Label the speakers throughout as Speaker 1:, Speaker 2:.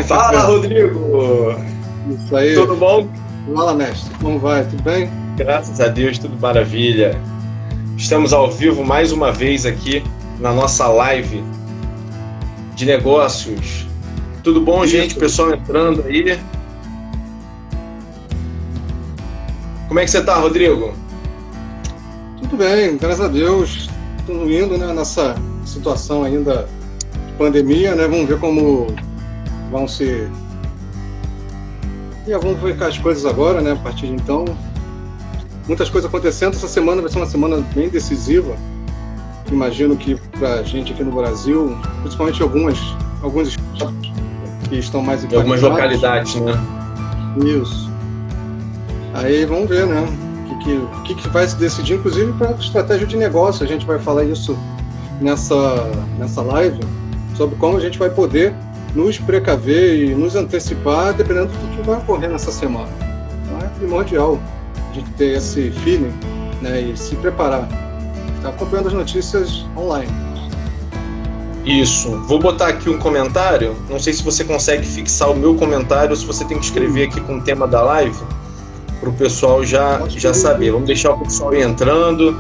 Speaker 1: Fala, Rodrigo!
Speaker 2: Isso aí.
Speaker 1: Tudo bom?
Speaker 2: Fala, mestre. Como vai? Tudo bem?
Speaker 1: Graças a Deus, tudo maravilha. Estamos ao vivo mais uma vez aqui na nossa live de negócios. Tudo bom,
Speaker 2: Isso.
Speaker 1: gente? Pessoal entrando aí. Como é que você tá, Rodrigo?
Speaker 2: Tudo bem, graças a Deus. Estamos indo, né, nessa situação ainda de pandemia, né? Vamos ver como vão se... E vamos ver as coisas agora, né? A partir de então. Muitas coisas acontecendo. Essa semana vai ser uma semana bem decisiva. Imagino que para a gente aqui no Brasil, principalmente alguns estados que estão mais
Speaker 1: Em algumas localidades, né?
Speaker 2: Isso. Aí vamos ver, né? O que vai se decidir, inclusive para estratégia de negócio. A gente vai falar isso nessa live, sobre como a gente vai poder nos precaver e nos antecipar, dependendo do que vai ocorrer nessa semana. Então é primordial a gente ter esse feeling, né, e se preparar. Está acompanhando as notícias online.
Speaker 1: Isso. Vou botar aqui um comentário. Não sei se você consegue fixar o meu comentário ou se você tem que escrever aqui com o tema da live, para o pessoal já saber. Vamos deixar o pessoal ir entrando.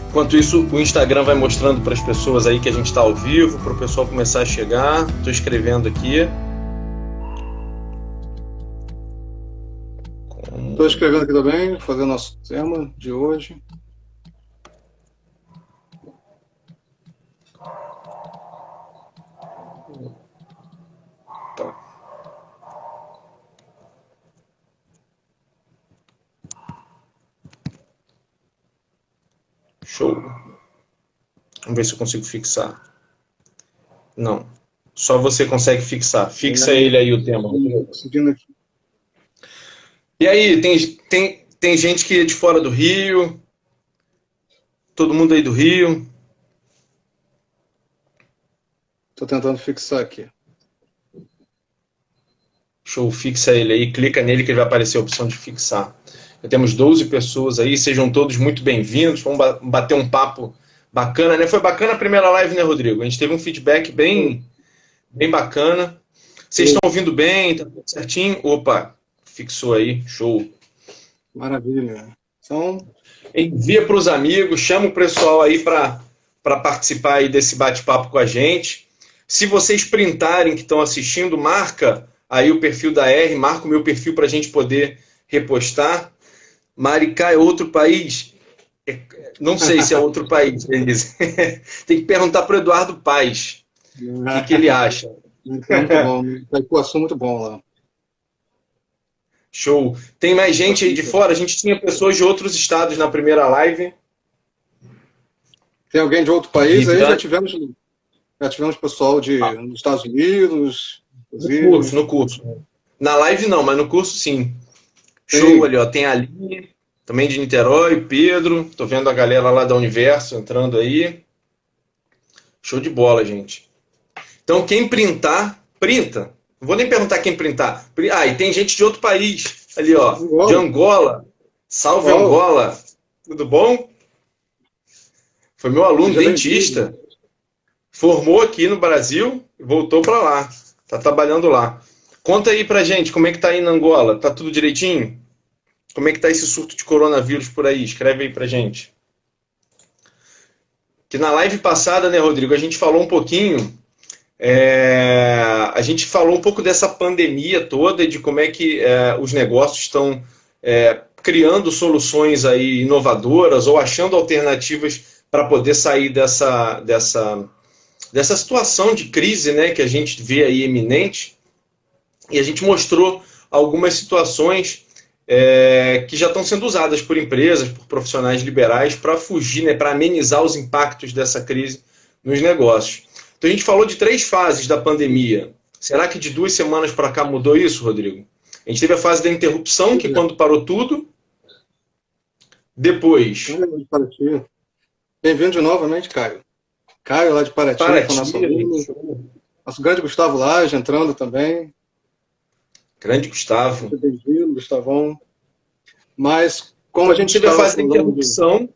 Speaker 1: Enquanto isso, o Instagram vai mostrando para as pessoas aí que a gente está ao vivo, para o pessoal começar a chegar. Estou escrevendo aqui.
Speaker 2: Estou escrevendo aqui também, fazendo nosso tema de hoje.
Speaker 1: Tá. Show. Vamos ver se eu consigo fixar. Não. Só você consegue fixar. Fixa ele aí o tema.
Speaker 2: Seguindo aqui.
Speaker 1: E aí, tem gente que é de fora do Rio? Todo mundo aí do Rio?
Speaker 2: Estou tentando fixar aqui.
Speaker 1: Show, fixa ele aí, clica nele que ele vai aparecer a opção de fixar. Já temos 12 pessoas aí, sejam todos muito bem-vindos. Vamos bater um papo bacana, né? Foi bacana a primeira live, né, Rodrigo? A gente teve um feedback bem bacana. Vocês estão ouvindo bem? Tá tudo certinho? Opa, fixou aí, show.
Speaker 2: Maravilha. Então,
Speaker 1: envia para os amigos, chama o pessoal aí para participar aí desse bate-papo com a gente. Se vocês printarem que estão assistindo, marca aí o perfil da R, marca o meu perfil para a gente poder repostar. Maricá é outro país? Não sei se é outro país, Denise. Tem que perguntar para o Eduardo Paes o que ele acha.
Speaker 2: Muito bom, Itaipuaçu muito bom lá.
Speaker 1: Show. Tem mais gente aí de fora? A gente tinha pessoas de outros estados na primeira live.
Speaker 2: Tem alguém de outro país aí? Já tivemos pessoal dos Estados Unidos.
Speaker 1: No curso. Na live não, mas no curso sim. Show. Sim. Ali, ó. Tem a Aline, também de Niterói, Pedro. Tô vendo a galera lá da Universo entrando aí. Show de bola, gente. Então, quem printar, printa. Não vou nem perguntar quem printar. Ah, e tem gente de outro país. Ali, ó. De Angola. Salve, Angola. Tudo bom? Foi meu aluno, dentista. Formou aqui no Brasil e voltou para lá. Tá trabalhando lá. Conta aí pra gente, como é que tá aí na Angola? Tá tudo direitinho? Como é que tá esse surto de coronavírus por aí? Escreve aí pra gente. Que na live passada, né, Rodrigo, a gente falou um pouquinho... a gente falou um pouco dessa pandemia toda e de como é que os negócios estão criando soluções aí inovadoras ou achando alternativas para poder sair dessa situação de crise, né, que a gente vê aí iminente. E a gente mostrou algumas situações que já estão sendo usadas por empresas, por profissionais liberais para fugir, né, para amenizar os impactos dessa crise nos negócios. Então a gente falou de 3 fases da pandemia. Será que de 2 semanas para cá mudou isso, Rodrigo? A gente teve a fase da interrupção, que quando parou tudo. Depois...
Speaker 2: Bem-vindo de novamente, Caio. Caio lá de Paraty, com o nosso aluno. Nosso grande Gustavo Lage entrando também.
Speaker 1: Grande Gustavo.
Speaker 2: Bem-vindo, Gustavão. Mas, como a gente
Speaker 1: teve a fase da interrupção,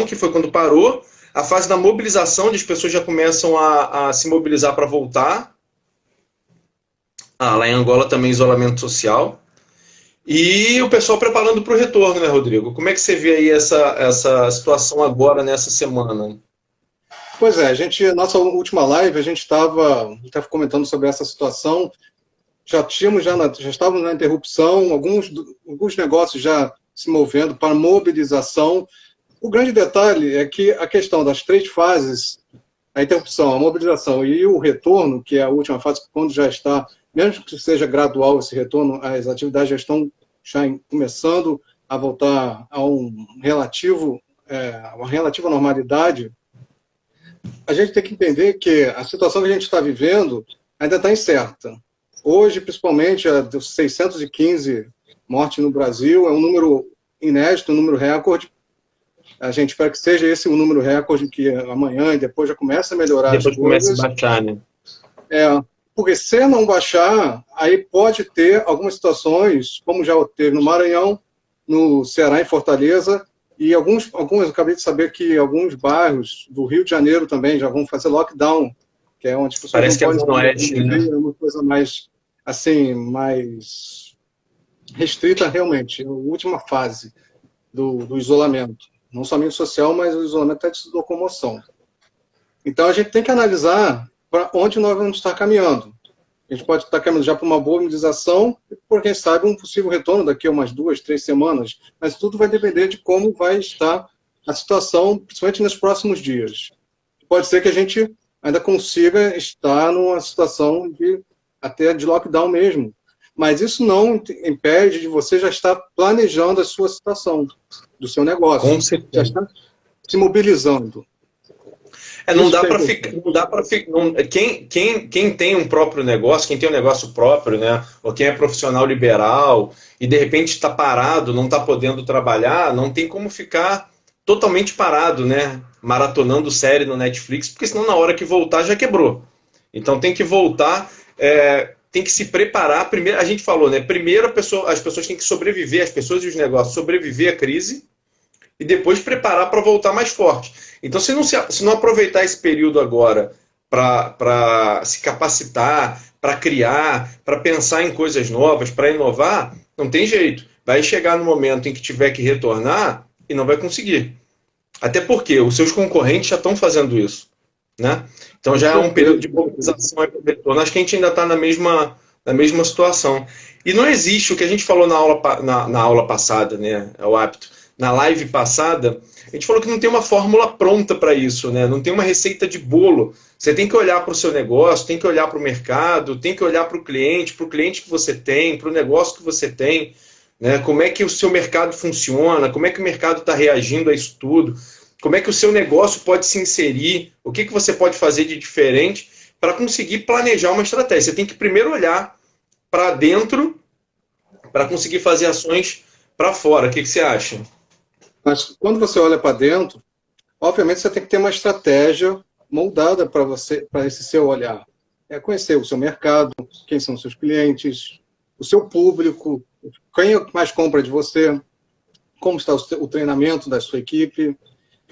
Speaker 1: que foi quando parou. A fase da mobilização, onde as pessoas já começam a se mobilizar para voltar. Lá em Angola também isolamento social. E o pessoal preparando para o retorno, né, Rodrigo? Como é que você vê aí essa situação agora, nessa semana?
Speaker 2: Pois é, nossa última live, a gente estava comentando sobre essa situação. Já estávamos na interrupção, alguns negócios já se movendo para mobilização. O grande detalhe é que a questão das 3 fases, a interrupção, a mobilização e o retorno, que é a última fase, quando já está, mesmo que seja gradual esse retorno, as atividades já estão começando a voltar a uma relativa normalidade. A gente tem que entender que a situação que a gente está vivendo ainda está incerta. Hoje, principalmente, dos 615 mortes no Brasil, é um número inédito, um número recorde. A gente espera que seja esse o número recorde, que amanhã e depois já começa a melhorar
Speaker 1: Depois
Speaker 2: as coisas.
Speaker 1: começa a baixar, né?
Speaker 2: Porque se não baixar, aí pode ter algumas situações, como já teve no Maranhão, no Ceará, em Fortaleza, e alguns eu acabei de saber que alguns bairros do Rio de Janeiro também já vão fazer lockdown, que é onde as pessoas
Speaker 1: Parece
Speaker 2: não
Speaker 1: que é
Speaker 2: podem
Speaker 1: no oeste, né?
Speaker 2: é uma coisa mais, assim, mais restrita realmente, a última fase do isolamento, não somente social, mas o isolamento até de locomoção. Então a gente tem que analisar para onde nós vamos estar caminhando. A gente pode estar caminhando já para uma boa mobilização, por quem sabe um possível retorno daqui a umas 2, 3 semanas, mas tudo vai depender de como vai estar a situação, principalmente nos próximos dias. Pode ser que a gente ainda consiga estar numa situação até de lockdown mesmo, mas isso não impede de você já estar planejando a sua situação, do seu negócio.
Speaker 1: Com certeza.
Speaker 2: Já está se mobilizando.
Speaker 1: Não dá para ficar. Quem tem um próprio negócio, quem tem um negócio próprio, né? Ou quem é profissional liberal e de repente está parado, não está podendo trabalhar, não tem como ficar totalmente parado, né? Maratonando série no Netflix, porque senão na hora que voltar já quebrou. Então tem que voltar, tem que se preparar. Primeiro, a gente falou, né? Primeiro as pessoas têm que sobreviver, as pessoas e os negócios sobreviver à crise e depois preparar para voltar mais forte. Então, se não aproveitar esse período agora para se capacitar, para criar, para pensar em coisas novas, para inovar, não tem jeito. Vai chegar no momento em que tiver que retornar e não vai conseguir. Até porque os seus concorrentes já estão fazendo isso, né? Então já é um período de mobilização e retorno. Acho que a gente ainda está na mesma situação. E não existe o que a gente falou na aula passada, né? É o hábito. Na live passada, a gente falou que não tem uma fórmula pronta para isso, né? Não tem uma receita de bolo. Você tem que olhar para o seu negócio, tem que olhar para o mercado, tem que olhar para o cliente que você tem, para o negócio que você tem, né? Como é que o seu mercado funciona, como é que o mercado está reagindo a isso tudo, como é que o seu negócio pode se inserir, o que você pode fazer de diferente para conseguir planejar uma estratégia. Você tem que primeiro olhar para dentro para conseguir fazer ações para fora. O que você acha?
Speaker 2: Mas quando você olha para dentro, obviamente você tem que ter uma estratégia moldada para esse seu olhar. É conhecer o seu mercado, quem são os seus clientes, o seu público, quem mais compra de você, como está o treinamento da sua equipe.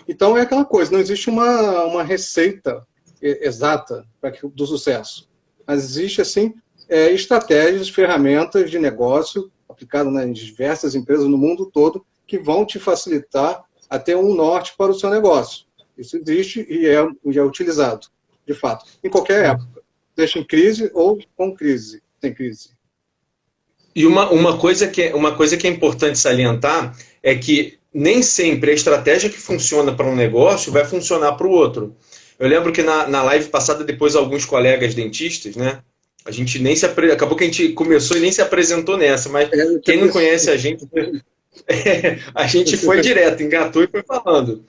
Speaker 2: Então é aquela coisa, não existe uma receita exata do sucesso. Mas existe, assim, estratégias, ferramentas de negócio aplicadas em diversas empresas no mundo todo, que vão te facilitar a ter um norte para o seu negócio. Isso existe e é utilizado, de fato, em qualquer época, seja em crise ou com crise, sem crise.
Speaker 1: E uma coisa que é importante salientar é que nem sempre a estratégia que funciona para um negócio vai funcionar para o outro. Eu lembro que na live passada, depois alguns colegas dentistas, né? A gente acabou que a gente começou e nem se apresentou nessa, mas quem não conhece a gente... a gente foi direto, engatou e foi falando,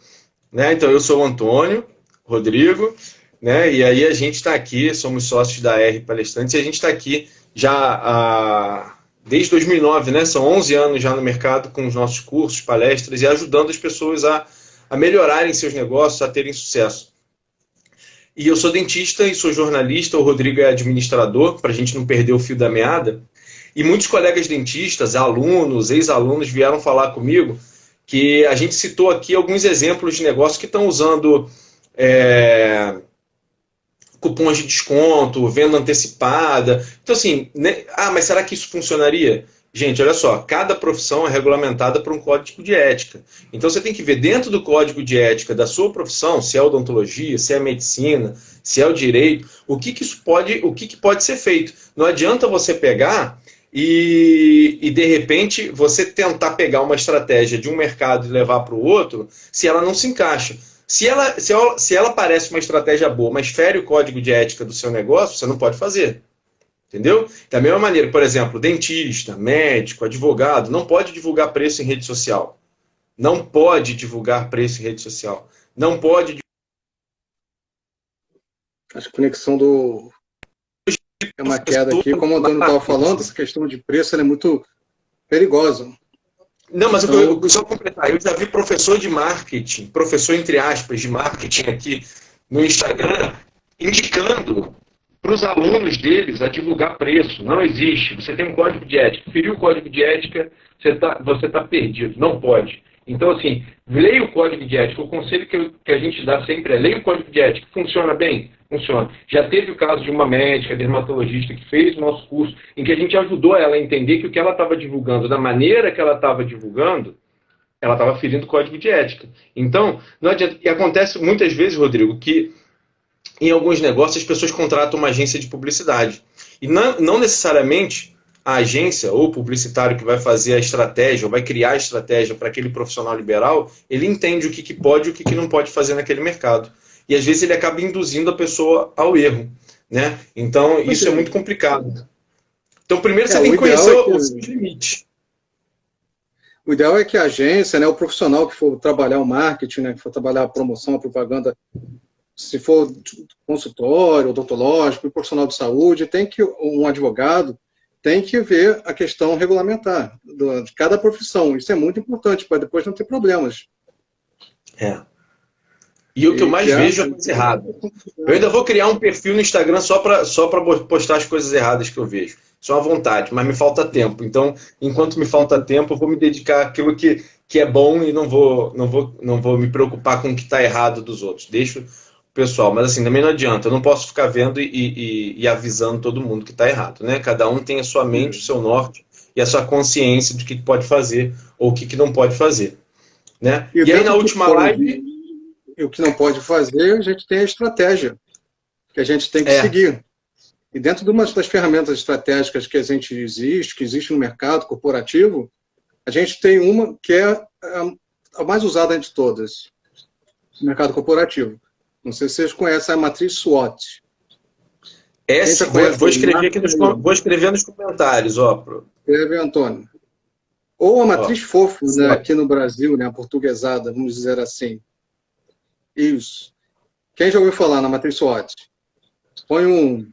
Speaker 1: né? Então eu sou o Antônio Rodrigo, né? E aí a gente está aqui, somos sócios da R Palestrantes e a gente está aqui já desde 2009, né? São 11 anos já no mercado com os nossos cursos, palestras e ajudando as pessoas a melhorarem seus negócios, a terem sucesso. E eu sou dentista e sou jornalista, o Rodrigo é administrador, para a gente não perder o fio da meada. E muitos colegas dentistas, alunos, ex-alunos vieram falar comigo que a gente citou aqui alguns exemplos de negócios que estão usando cupons de desconto, venda antecipada. Então, assim, né? Mas será que isso funcionaria? Gente, olha só, cada profissão é regulamentada por um código de ética. Então você tem que ver dentro do código de ética da sua profissão, se é odontologia, se é medicina, se é o direito, o que pode ser feito. Não adianta você pegar e de repente você tentar pegar uma estratégia de um mercado e levar para o outro, se ela não se encaixa. Se ela parece uma estratégia boa, mas fere o código de ética do seu negócio, você não pode fazer. Entendeu? Da mesma maneira, por exemplo, dentista, médico, advogado, não pode divulgar preço em rede social. Não pode divulgar preço em rede social. Não pode.
Speaker 2: Acho que a conexão do. É uma queda aqui. Como o Antônio estava falando, essa questão de preço é muito perigosa.
Speaker 1: Não, mas então, só completar, eu já vi professor de marketing, professor entre aspas de marketing aqui no Instagram, indicando para os alunos deles a divulgar preço. Não existe. Você tem um código de ética. Feriu o código de ética, você tá perdido. Não pode. Então, assim, leia o código de ética. O conselho que a gente dá sempre é leia o código de ética. Funciona bem? Funciona. Já teve o caso de uma médica, dermatologista, que fez o nosso curso, em que a gente ajudou ela a entender que o que ela estava divulgando, da maneira que ela estava divulgando, ela estava ferindo o código de ética. Então, não adianta. E acontece muitas vezes, Rodrigo, que em alguns negócios as pessoas contratam uma agência de publicidade. E não necessariamente a agência ou o publicitário que vai fazer a estratégia ou vai criar a estratégia para aquele profissional liberal, ele entende o que pode e o que não pode fazer naquele mercado. E às vezes ele acaba induzindo a pessoa ao erro, né? Então isso é muito complicado. Então primeiro você tem que conhecer os limites.
Speaker 2: O ideal é que a agência, né, o profissional que for trabalhar o marketing, né, que for trabalhar a promoção, a propaganda, se for consultório, odontológico, profissional de saúde, um advogado tem que ver a questão regulamentar de cada profissão. Isso é muito importante, para depois não ter problemas.
Speaker 1: E o que eu mais vejo é coisa errada. Eu ainda vou criar um perfil no Instagram só para postar as coisas erradas que eu vejo. Isso é uma vontade, mas me falta tempo. Então, enquanto me falta tempo, eu vou me dedicar àquilo que é bom e não vou me preocupar com o que está errado dos outros. Deixo pessoal, mas assim, também não adianta, eu não posso ficar vendo e avisando todo mundo que está errado, né? Cada um tem a sua mente, o seu norte e a sua consciência do que pode fazer ou o que não pode fazer, né? E aí na última live...
Speaker 2: E o que não pode fazer, a gente tem a estratégia que a gente tem que seguir. E dentro de uma das ferramentas estratégicas que existe no mercado corporativo, a gente tem uma que é a mais usada de todas, no mercado corporativo. Não sei se vocês conhecem a matriz SWOT.
Speaker 1: Vou escrever nos comentários.
Speaker 2: Escreve, Antônio. Ou a matriz FOFO, né, aqui no Brasil, né, a portuguesada, vamos dizer assim. Isso. Quem já ouviu falar na matriz SWOT? Põe um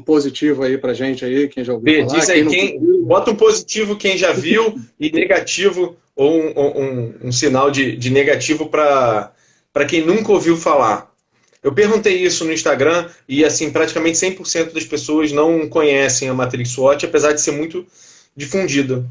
Speaker 2: positivo aí pra gente aí, quem já ouviu falar.
Speaker 1: Diz aí, bota um positivo quem já viu e negativo, ou um sinal de negativo para quem nunca ouviu falar. Eu perguntei isso no Instagram e assim, praticamente 100% das pessoas não conhecem a matriz SWOT, apesar de ser muito difundida.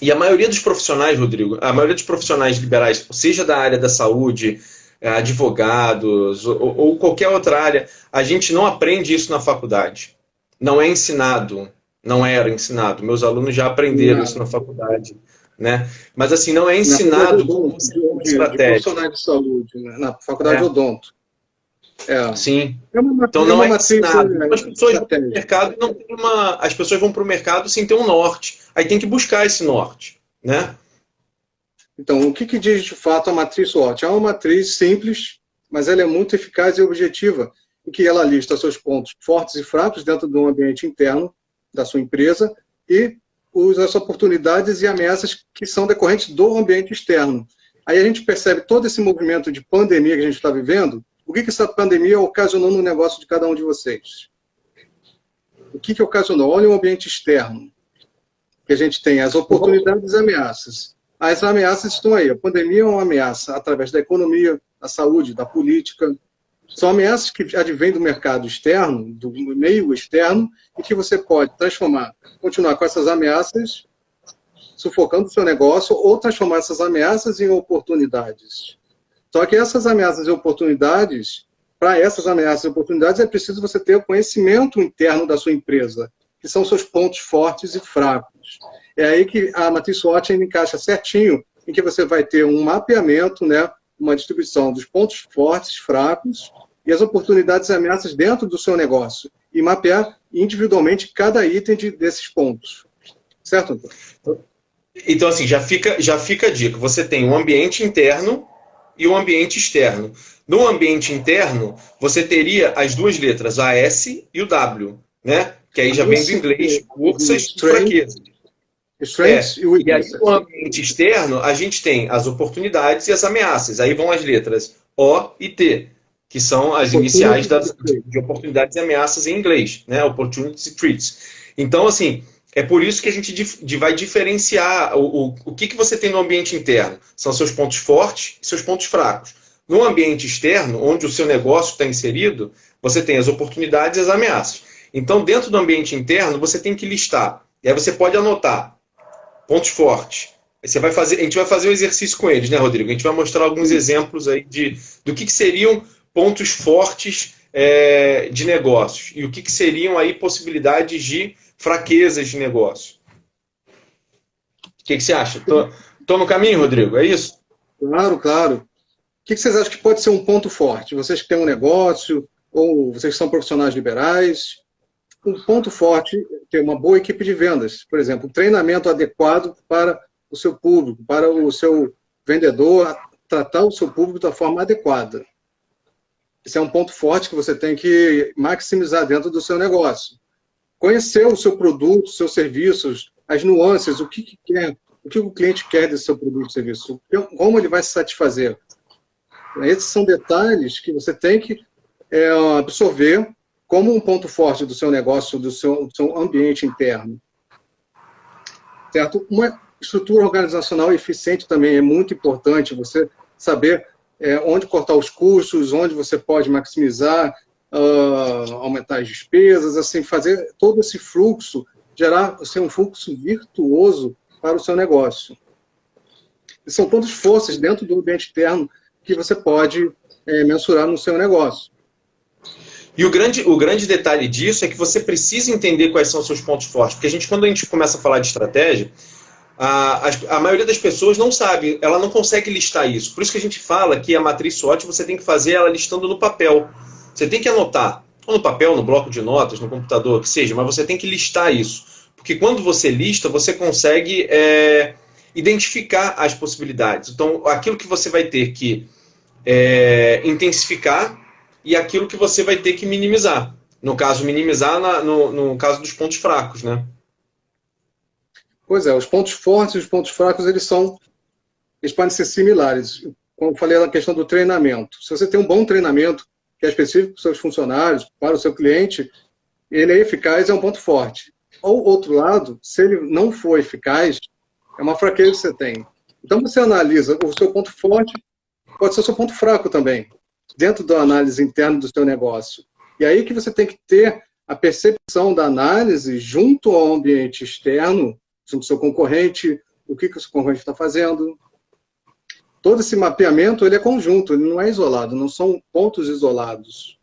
Speaker 1: E a maioria dos profissionais, Rodrigo, a maioria dos profissionais liberais, seja da área da saúde, advogados ou qualquer outra área, a gente não aprende isso na faculdade. Não é ensinado, não era ensinado. Meus alunos já aprenderam isso na faculdade, né? Mas assim, não é ensinado como estratégia.
Speaker 2: De profissionais de saúde, né? Na faculdade de odonto.
Speaker 1: Sim. Então não é ensinado. As pessoas vão para o mercado não tem as pessoas vão para o mercado sem ter um norte. Aí tem que buscar esse norte, né?
Speaker 2: Então, o que diz de fato a matriz SWOT? É uma matriz simples, mas ela é muito eficaz e objetiva, em que ela lista seus pontos fortes e fracos dentro do ambiente interno da sua empresa e as oportunidades e ameaças que são decorrentes do ambiente externo. Aí a gente percebe todo esse movimento de pandemia que a gente está vivendo. O que essa pandemia ocasionou no negócio de cada um de vocês? O que ocasionou? Olha o ambiente externo, que a gente tem as oportunidades e ameaças. As ameaças estão aí. A pandemia é uma ameaça através da economia, da saúde, da política. São ameaças que advêm do mercado externo, do meio externo, e que você pode continuar com essas ameaças, sufocando o seu negócio, ou transformar essas ameaças em oportunidades. Só que essas ameaças e oportunidades, para essas ameaças e oportunidades, é preciso você ter o conhecimento interno da sua empresa, que são seus pontos fortes e fracos. É aí que a matriz SWOT encaixa certinho, em que você vai ter um mapeamento, né, uma distribuição dos pontos fortes, fracos, e as oportunidades e ameaças dentro do seu negócio, e mapear individualmente cada item desses pontos. Certo, Antônio?
Speaker 1: Então, assim, já fica a dica. Você tem um ambiente interno e um ambiente externo. No ambiente interno, você teria as duas letras, a S e o W, né? Que aí já vem do inglês, forças e fraquezas.
Speaker 2: Strengths e
Speaker 1: E aí,
Speaker 2: weaknesses.
Speaker 1: no ambiente externo, a gente tem as oportunidades e as ameaças. Aí vão as letras O e T, que são as iniciais de oportunidades e ameaças em inglês, né? Opportunities e threats. Então, assim, é por isso que a gente vai diferenciar o que você tem no ambiente interno. São seus pontos fortes e seus pontos fracos. No ambiente externo, onde o seu negócio está inserido, você tem as oportunidades e as ameaças. Então, dentro do ambiente interno, você tem que listar. E aí você pode anotar pontos fortes. A gente vai fazer um exercício com eles, né, Rodrigo? A gente vai mostrar alguns exemplos aí do que seriam pontos fortes de negócios e o que seriam aí possibilidades de fraquezas de negócio. O que você acha? Tô no caminho, Rodrigo? É isso?
Speaker 2: Claro, claro. O que vocês acham que pode ser um ponto forte? Vocês que têm um negócio, ou vocês que são profissionais liberais, um ponto forte é ter uma boa equipe de vendas. Por exemplo, um treinamento adequado para o seu público, para o seu vendedor, tratar o seu público da forma adequada. Esse é um ponto forte que você tem que maximizar dentro do seu negócio. Conhecer o seu produto, os seus serviços, as nuances, o que quer, o que o cliente quer desse seu produto e serviço, como ele vai se satisfazer. Esses são detalhes que você tem que absorver como um ponto forte do seu negócio, do seu ambiente interno. Certo? Uma estrutura organizacional eficiente também é muito importante, você saber onde cortar os custos, onde você pode maximizar, aumentar as despesas, assim, fazer todo esse fluxo, gerar um fluxo virtuoso para o seu negócio. E são todas forças dentro do ambiente interno que você pode mensurar no seu negócio.
Speaker 1: E o grande detalhe disso é que você precisa entender quais são os seus pontos fortes. Porque quando a gente começa a falar de estratégia, a maioria das pessoas não sabe, ela não consegue listar isso. Por isso que a gente fala que a matriz SWOT você tem que fazer ela listando no papel. Você tem que anotar, ou no papel, no bloco de notas, no computador, que seja, mas você tem que listar isso. Porque quando você lista, você consegue identificar as possibilidades. Então, aquilo que você vai ter que intensificar e aquilo que você vai ter que minimizar. No caso, minimizar no caso dos pontos fracos, né?
Speaker 2: Pois é, os pontos fortes e os pontos fracos, eles podem ser similares. Como eu falei na questão do treinamento. Se você tem um bom treinamento, que é específico para os seus funcionários, para o seu cliente, ele é eficaz, é um ponto forte. Ao outro lado, se ele não for eficaz, é uma fraqueza que você tem. Então, você analisa o seu ponto forte, pode ser o seu ponto fraco também, dentro da análise interna do seu negócio. E aí que você tem que ter a percepção da análise junto ao ambiente externo, junto ao seu concorrente, o que o seu concorrente está fazendo. Todo esse mapeamento ele é conjunto, ele não é isolado, não são pontos isolados.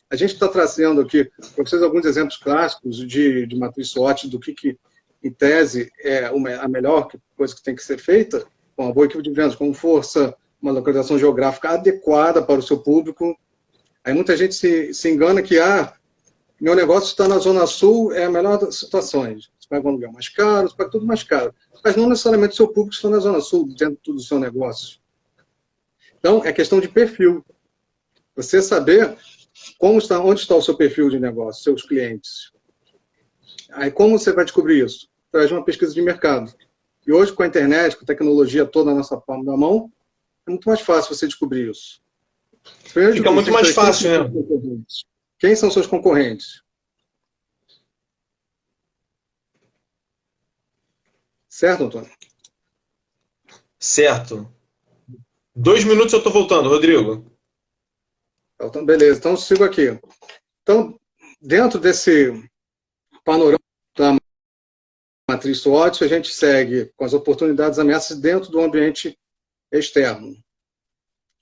Speaker 2: A gente está trazendo aqui para vocês alguns exemplos clássicos de matriz SWOT, do que em tese é a melhor coisa que tem que ser feita, com uma boa equipe de vendas, com força, uma localização geográfica adequada para o seu público. Aí muita gente se engana que meu negócio está na Zona Sul, é a melhor das situações. Você paga um aluguel mais caro, você paga tudo mais caro. Mas não necessariamente o seu público está na Zona Sul, dentro do seu negócio. Então, é questão de perfil. Você saber onde está o seu perfil de negócio, seus clientes. Aí como você vai descobrir isso? Através de uma pesquisa de mercado. E hoje, com a internet, com a tecnologia toda na nossa palma da mão, é muito mais fácil você descobrir isso.
Speaker 1: Fica muito mais fácil, né?
Speaker 2: Quem são seus concorrentes? Certo, Antônio?
Speaker 1: Certo. 2 minutos eu estou voltando, Rodrigo.
Speaker 2: Então, beleza, então sigo aqui. Então, dentro desse panorama da matriz SWOT, a gente segue com as oportunidades e ameaças dentro do ambiente externo,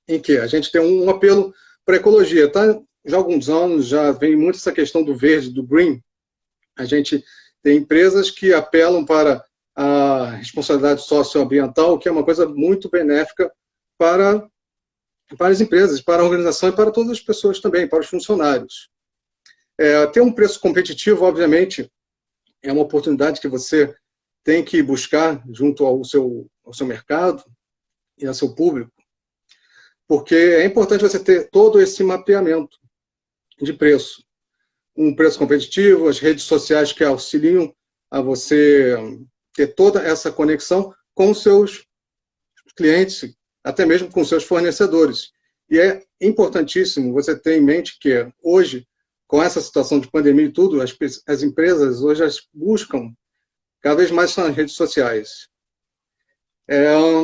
Speaker 2: em que a gente tem um apelo para a ecologia, tá? Já há alguns anos já vem muito essa questão do verde, do green. A gente tem empresas que apelam para a responsabilidade socioambiental, que é uma coisa muito benéfica para as empresas, para a organização e para todas as pessoas também, para os funcionários. Ter um preço competitivo, obviamente, é uma oportunidade que você tem que buscar junto ao seu mercado e ao seu público, porque é importante você ter todo esse mapeamento de preço. Um preço competitivo, as redes sociais que auxiliam a você ter toda essa conexão com os seus clientes, até mesmo com os seus fornecedores. E é importantíssimo você ter em mente que hoje, com essa situação de pandemia e tudo, as empresas hoje buscam cada vez mais nas redes sociais.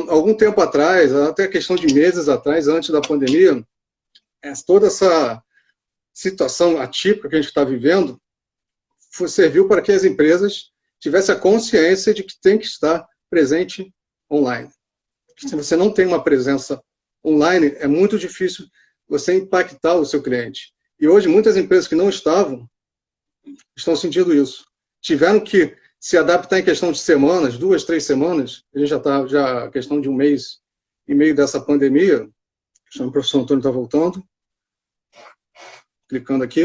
Speaker 2: Algum tempo atrás, até questão de meses atrás, antes da pandemia, toda essa situação atípica que a gente está vivendo serviu para que as empresas tivessem a consciência de que tem que estar presente online. Se você não tem uma presença online, é muito difícil você impactar o seu cliente. E hoje, muitas empresas que não estão sentindo isso. Tiveram que se adaptar em questão de semanas, 2, 3 semanas. A gente já está questão de 1 mês e meio dessa pandemia. O professor Antônio está voltando. Clicando aqui.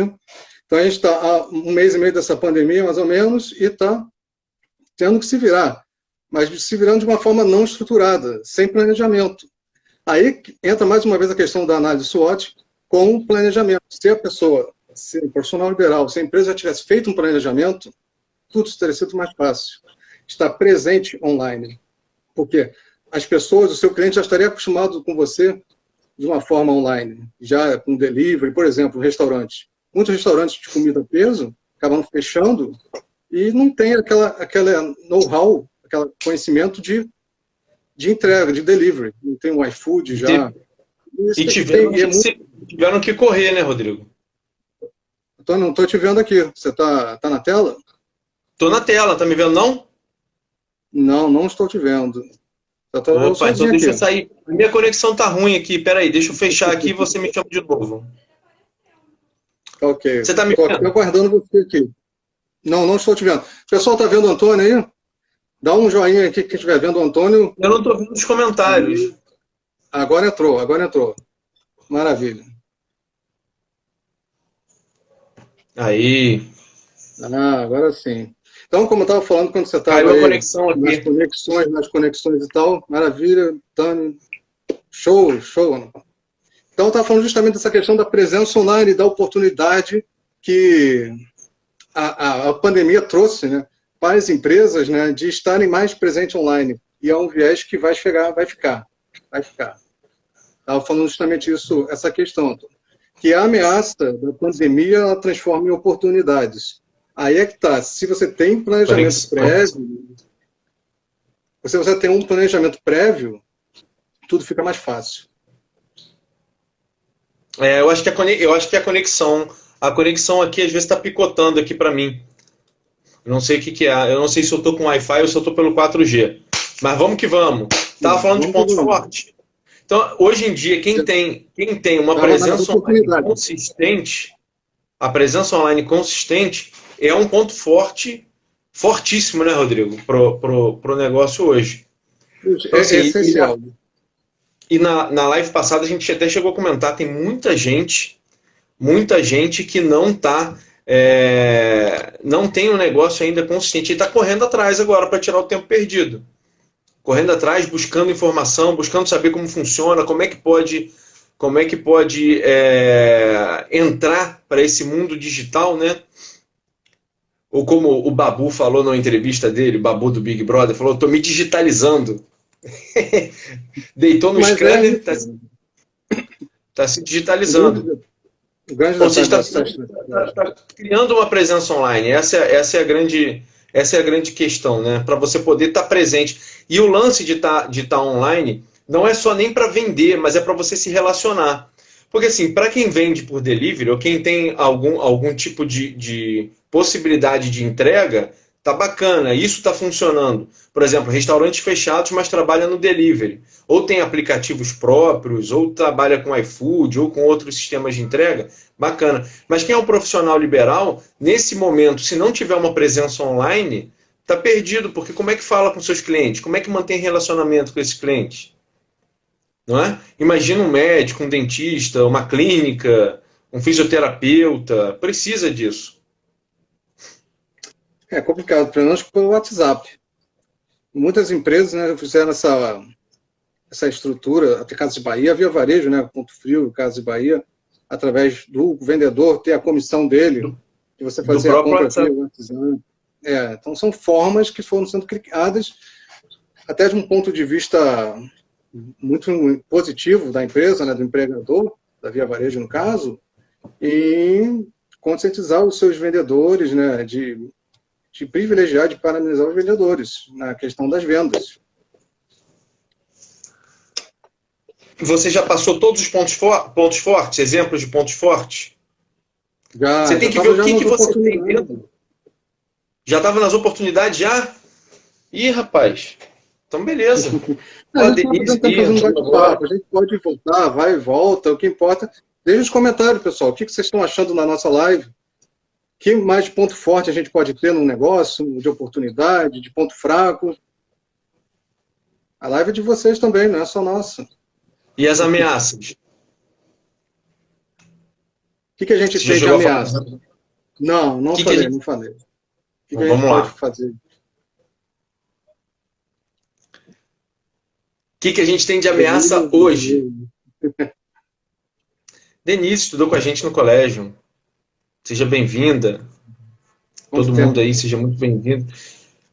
Speaker 2: Então, a gente está há 1 mês e meio dessa pandemia, mais ou menos, e está tendo que se virar. Mas se virando de uma forma não estruturada, sem planejamento. Aí entra mais uma vez a questão da análise SWOT com planejamento. Se a pessoa, se o profissional liberal, se a empresa já tivesse feito um planejamento, tudo teria sido mais fácil. Estar presente online. Porque as pessoas, o seu cliente já estaria acostumado com você de uma forma online, já com delivery, por exemplo, restaurantes. Muitos restaurantes de comida a peso acabam fechando e não tem aquela know-how, aquele conhecimento de entrega, de delivery. Não tem um iFood já.
Speaker 1: E tiveram que correr, né, Rodrigo?
Speaker 2: Não estou te vendo aqui. Você tá na tela?
Speaker 1: Tô na tela, tá me vendo não?
Speaker 2: Não estou te vendo.
Speaker 1: Opa, então deixa eu sair. Minha conexão tá ruim aqui, peraí, deixa eu fechar aqui e você me chama de novo.
Speaker 2: Ok.
Speaker 1: Você tá me vendo?
Speaker 2: Estou aguardando você aqui. Não estou te vendo. O pessoal tá vendo o Antônio aí? Dá um joinha aqui quem estiver vendo o Antônio.
Speaker 1: Eu não tô vendo os comentários.
Speaker 2: Agora entrou. Maravilha.
Speaker 1: Aí.
Speaker 2: Agora sim. Então, como eu estava falando quando você estava
Speaker 1: aí conexão aqui.
Speaker 2: nas conexões e tal, maravilha, Tânia, show. Então, eu estava falando justamente dessa questão da presença online e da oportunidade que a pandemia trouxe, né, para as empresas, né, de estarem mais presentes online. E é um viés que vai ficar. Estava falando justamente isso, essa questão, que a ameaça da pandemia ela transforma em oportunidades. Aí é que está. Se você tem planejamento prévio, se você tem um planejamento prévio, tudo fica mais fácil.
Speaker 1: Eu acho que a conexão aqui às vezes está picotando aqui para mim. Eu não sei o que é. Eu não sei se eu estou com Wi-Fi ou se eu estou pelo 4G. Mas vamos que vamos. Estava falando de ponto forte. Então, hoje em dia, quem tem uma presença online consistente, a presença online consistente é um ponto fortíssimo, né, Rodrigo, pro negócio hoje.
Speaker 2: Então, assim, é essencial.
Speaker 1: E na live passada a gente até chegou a comentar, tem muita gente que não tem um negócio ainda consistente e está correndo atrás agora para tirar o tempo perdido. Correndo atrás, buscando informação, buscando saber como funciona, como é que pode entrar para esse mundo digital, né? Ou como o Babu falou na entrevista dele, o Babu do Big Brother, falou, estou me digitalizando. Deitou no scanner, está se digitalizando. Ou seja, está criando uma presença online. Essa é a grande questão, né? Para você poder estar presente. E o lance de estar online não é só nem para vender, mas é para você se relacionar. Porque assim, para quem vende por delivery, ou quem tem algum tipo de possibilidade de entrega, tá bacana, isso está funcionando. Por exemplo, restaurantes fechados, mas trabalha no delivery. Ou tem aplicativos próprios, ou trabalha com iFood, ou com outros sistemas de entrega. Bacana. Mas quem é um profissional liberal, nesse momento, se não tiver uma presença online, tá perdido, porque como é que fala com seus clientes? Como é que mantém relacionamento com esses clientes? Não é? Imagina um médico, um dentista, uma clínica, um fisioterapeuta, precisa disso.
Speaker 2: É complicado, pelo menos pelo WhatsApp. Muitas empresas, né, fizeram essa estrutura, a Casas de Bahia, a Via Varejo, né, Ponto Frio, Casas de Bahia, através do vendedor ter a comissão dele, e você fazer a compra via WhatsApp. Então são formas que foram sendo criadas até de um ponto de vista muito positivo da empresa, né, do empregador, da Via Varejo no caso, e conscientizar os seus vendedores, né, de privilegiar, de parabenizar os vendedores na questão das vendas.
Speaker 1: Você já passou todos os pontos fortes, exemplos de pontos fortes? Você tem que ver o que você tem dentro. Já estava nas oportunidades já? Ih, rapaz. Então, beleza.
Speaker 2: A gente pode voltar, vai e volta. O que importa, deixe os comentários, pessoal. O que vocês estão achando na nossa live? Que mais ponto forte a gente pode ter num negócio, de oportunidade, de ponto fraco? A live é de vocês também, não é só nossa.
Speaker 1: E as ameaças?
Speaker 2: O que a gente tem de ameaça? Não falei. O que a gente pode fazer? O
Speaker 1: que a gente tem de ameaça hoje? Denise estudou com a gente no colégio. Seja bem-vinda. Todo mundo aí, seja muito bem-vindo.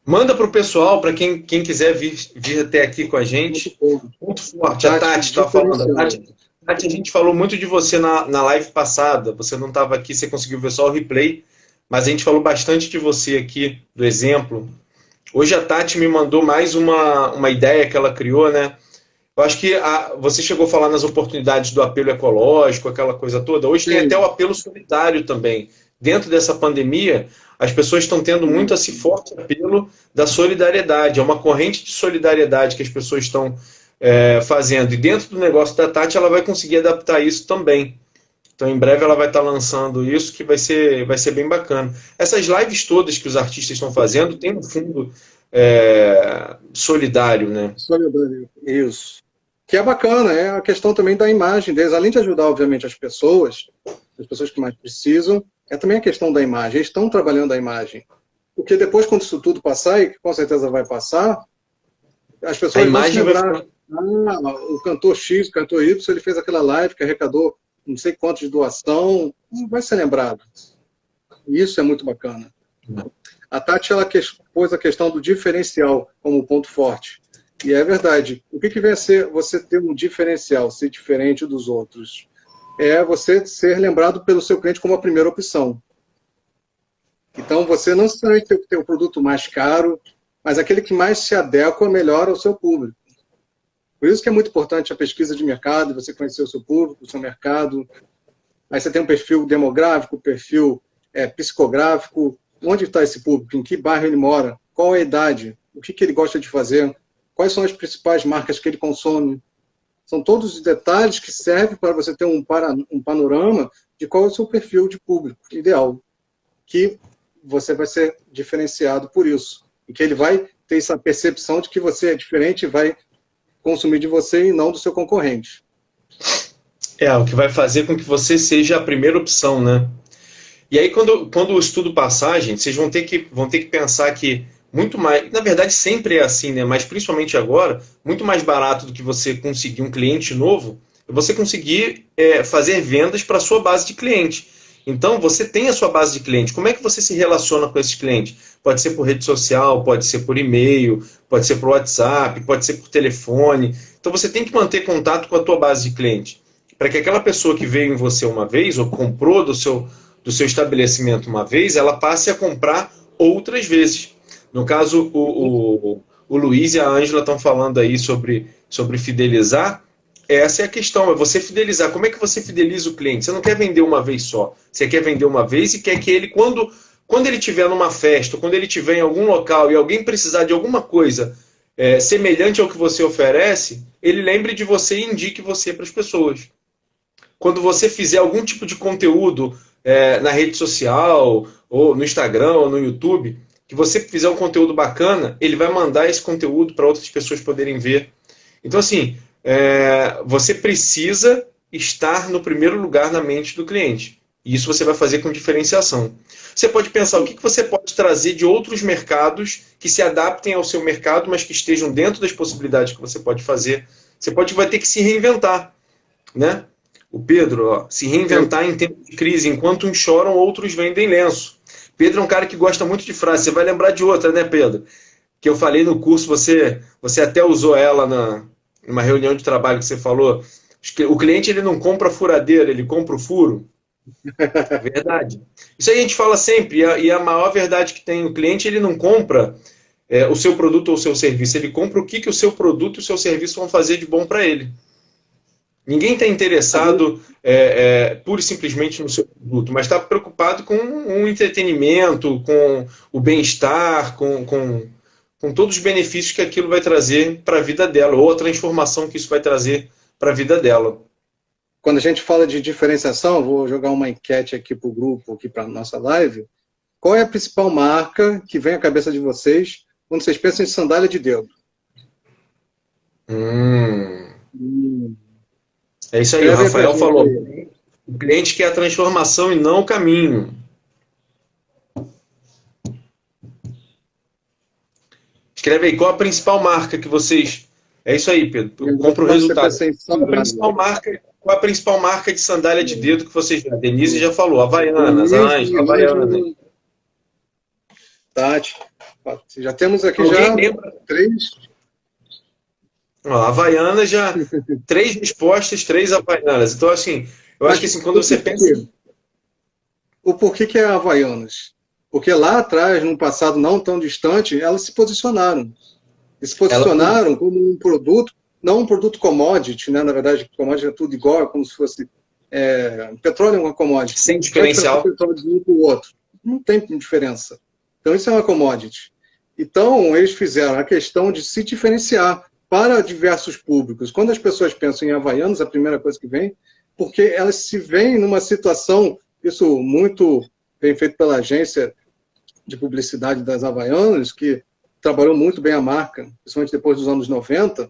Speaker 1: Manda para o pessoal, para quem quiser vir até aqui com a gente. Muito forte. A Tati está falando. Tati, a gente falou muito de você na live passada. Você não estava aqui, você conseguiu ver só o replay. Mas a gente falou bastante de você aqui, do exemplo. Hoje a Tati me mandou mais uma ideia que ela criou, né? Eu acho que você chegou a falar nas oportunidades do apelo ecológico, aquela coisa toda. Hoje tem até o apelo solidário também. Dentro dessa pandemia, as pessoas estão tendo muito esse forte apelo da solidariedade. É uma corrente de solidariedade que as pessoas estão fazendo. E dentro do negócio da Tati, ela vai conseguir adaptar isso também. Então, em breve, ela vai estar lançando isso, que vai ser bem bacana. Essas lives todas que os artistas estão fazendo tem um fundo solidário, né?
Speaker 2: Solidário, isso. Que é bacana, é a questão também da imagem deles. Além de ajudar, obviamente, as pessoas que mais precisam, é também a questão da imagem. Eles estão trabalhando a imagem. Porque depois, quando isso tudo passar, e com certeza vai passar, as pessoas vão se lembrar. O cantor X, o cantor Y, ele fez aquela live que arrecadou não sei quanto de doação, não vai ser lembrado. Isso é muito bacana. A Tati, ela pôs a questão do diferencial como ponto forte. E é verdade. O que vem a ser você ter um diferencial, ser diferente dos outros? É você ser lembrado pelo seu cliente como a primeira opção. Então, você não necessariamente tem que ter o produto mais caro, mas aquele que mais se adequa melhor ao seu público. Por isso que é muito importante a pesquisa de mercado, você conhecer o seu público, o seu mercado. Aí você tem um perfil demográfico, perfil psicográfico. Onde está esse público? Em que bairro ele mora? Qual é a idade? O que ele gosta de fazer? Quais são as principais marcas que ele consome? São todos os detalhes que servem para você ter um panorama de qual é o seu perfil de público ideal. Que você vai ser diferenciado por isso. E que ele vai ter essa percepção de que você é diferente e vai consumir de você e não do seu concorrente.
Speaker 1: O que vai fazer com que você seja a primeira opção, né? E aí, quando o estudo passar, gente, vocês vão ter que pensar que muito mais, na verdade sempre é assim, né? Mas principalmente agora, muito mais barato do que você conseguir um cliente novo, é você conseguir fazer vendas para a sua base de cliente. Então, você tem a sua base de cliente. Como é que você se relaciona com esses clientes? Pode ser por rede social, pode ser por e-mail, pode ser por WhatsApp, pode ser por telefone. Então, você tem que manter contato com a tua base de cliente. Para que aquela pessoa que veio em você uma vez, ou comprou do seu estabelecimento uma vez, ela passe a comprar outras vezes. No caso, o Luiz e a Ângela estão falando aí sobre fidelizar. Essa é a questão, é você fidelizar. Como é que você fideliza o cliente? Você não quer vender uma vez só. Você quer vender uma vez e quer que ele, quando quando ele estiver numa festa, quando ele estiver em algum local e alguém precisar de alguma coisa semelhante ao que você oferece, ele lembre de você e indique você para as pessoas. Quando você fizer algum tipo de conteúdo na rede social, ou no Instagram, ou no YouTube, que você fizer um conteúdo bacana, ele vai mandar esse conteúdo para outras pessoas poderem ver. Então, assim, você precisa estar no primeiro lugar na mente do cliente. E isso você vai fazer com diferenciação. Você pode pensar o que você pode trazer de outros mercados que se adaptem ao seu mercado, mas que estejam dentro das possibilidades que você pode fazer. Você vai ter que se reinventar, né? O Pedro, se reinventar em tempos de crise. Enquanto uns choram, outros vendem lenço. Pedro é um cara que gosta muito de frase. Você vai lembrar de outra, né, Pedro? Que eu falei no curso, você até usou ela numa reunião de trabalho que você falou. O cliente ele não compra furadeira, ele compra o furo. Verdade. Isso aí a gente fala sempre, e a maior verdade que tem, o cliente ele não compra o seu produto ou o seu serviço, ele compra o que o seu produto e o seu serviço vão fazer de bom para ele. Ninguém está interessado pura e simplesmente no seu produto, mas está preocupado com o entretenimento, com o bem-estar, com todos os benefícios que aquilo vai trazer para a vida dela, ou a transformação que isso vai trazer para a vida dela.
Speaker 2: Quando a gente fala de diferenciação, vou jogar uma enquete aqui para o grupo, aqui para a nossa live. Qual é a principal marca que vem à cabeça de vocês quando vocês pensam em sandália de dedo?
Speaker 1: É isso aí, o Rafael falou. O cliente quer a transformação e não o caminho. Escreve aí, qual a principal marca que vocês... É isso aí, Pedro. Eu compro o resultado. Qual a principal marca de sandália de dedo que vocês... A Denise já falou. Havaianas, Anjo, Havaianas.
Speaker 2: Tati. Já temos aqui três.
Speaker 1: Havaianas já... 3 respostas, 3 Havaianas. Então, assim, eu acho que assim, quando você pensa...
Speaker 2: O porquê que é Havaianas? Porque lá atrás, num passado não tão distante, elas se posicionaram. E se posicionaram como um produto, não um produto commodity, né? Na verdade, commodity é tudo igual, é como se fosse petróleo é uma commodity.
Speaker 1: Sem diferencial.
Speaker 2: Petróleo de um para o outro. Não tem diferença. Então, isso é uma commodity. Então, eles fizeram a questão de se diferenciar para diversos públicos. Quando as pessoas pensam em Havaianas, a primeira coisa que vem, porque elas se veem numa situação, isso muito bem feito pela agência de publicidade das Havaianas, que trabalhou muito bem a marca, principalmente depois dos anos 90,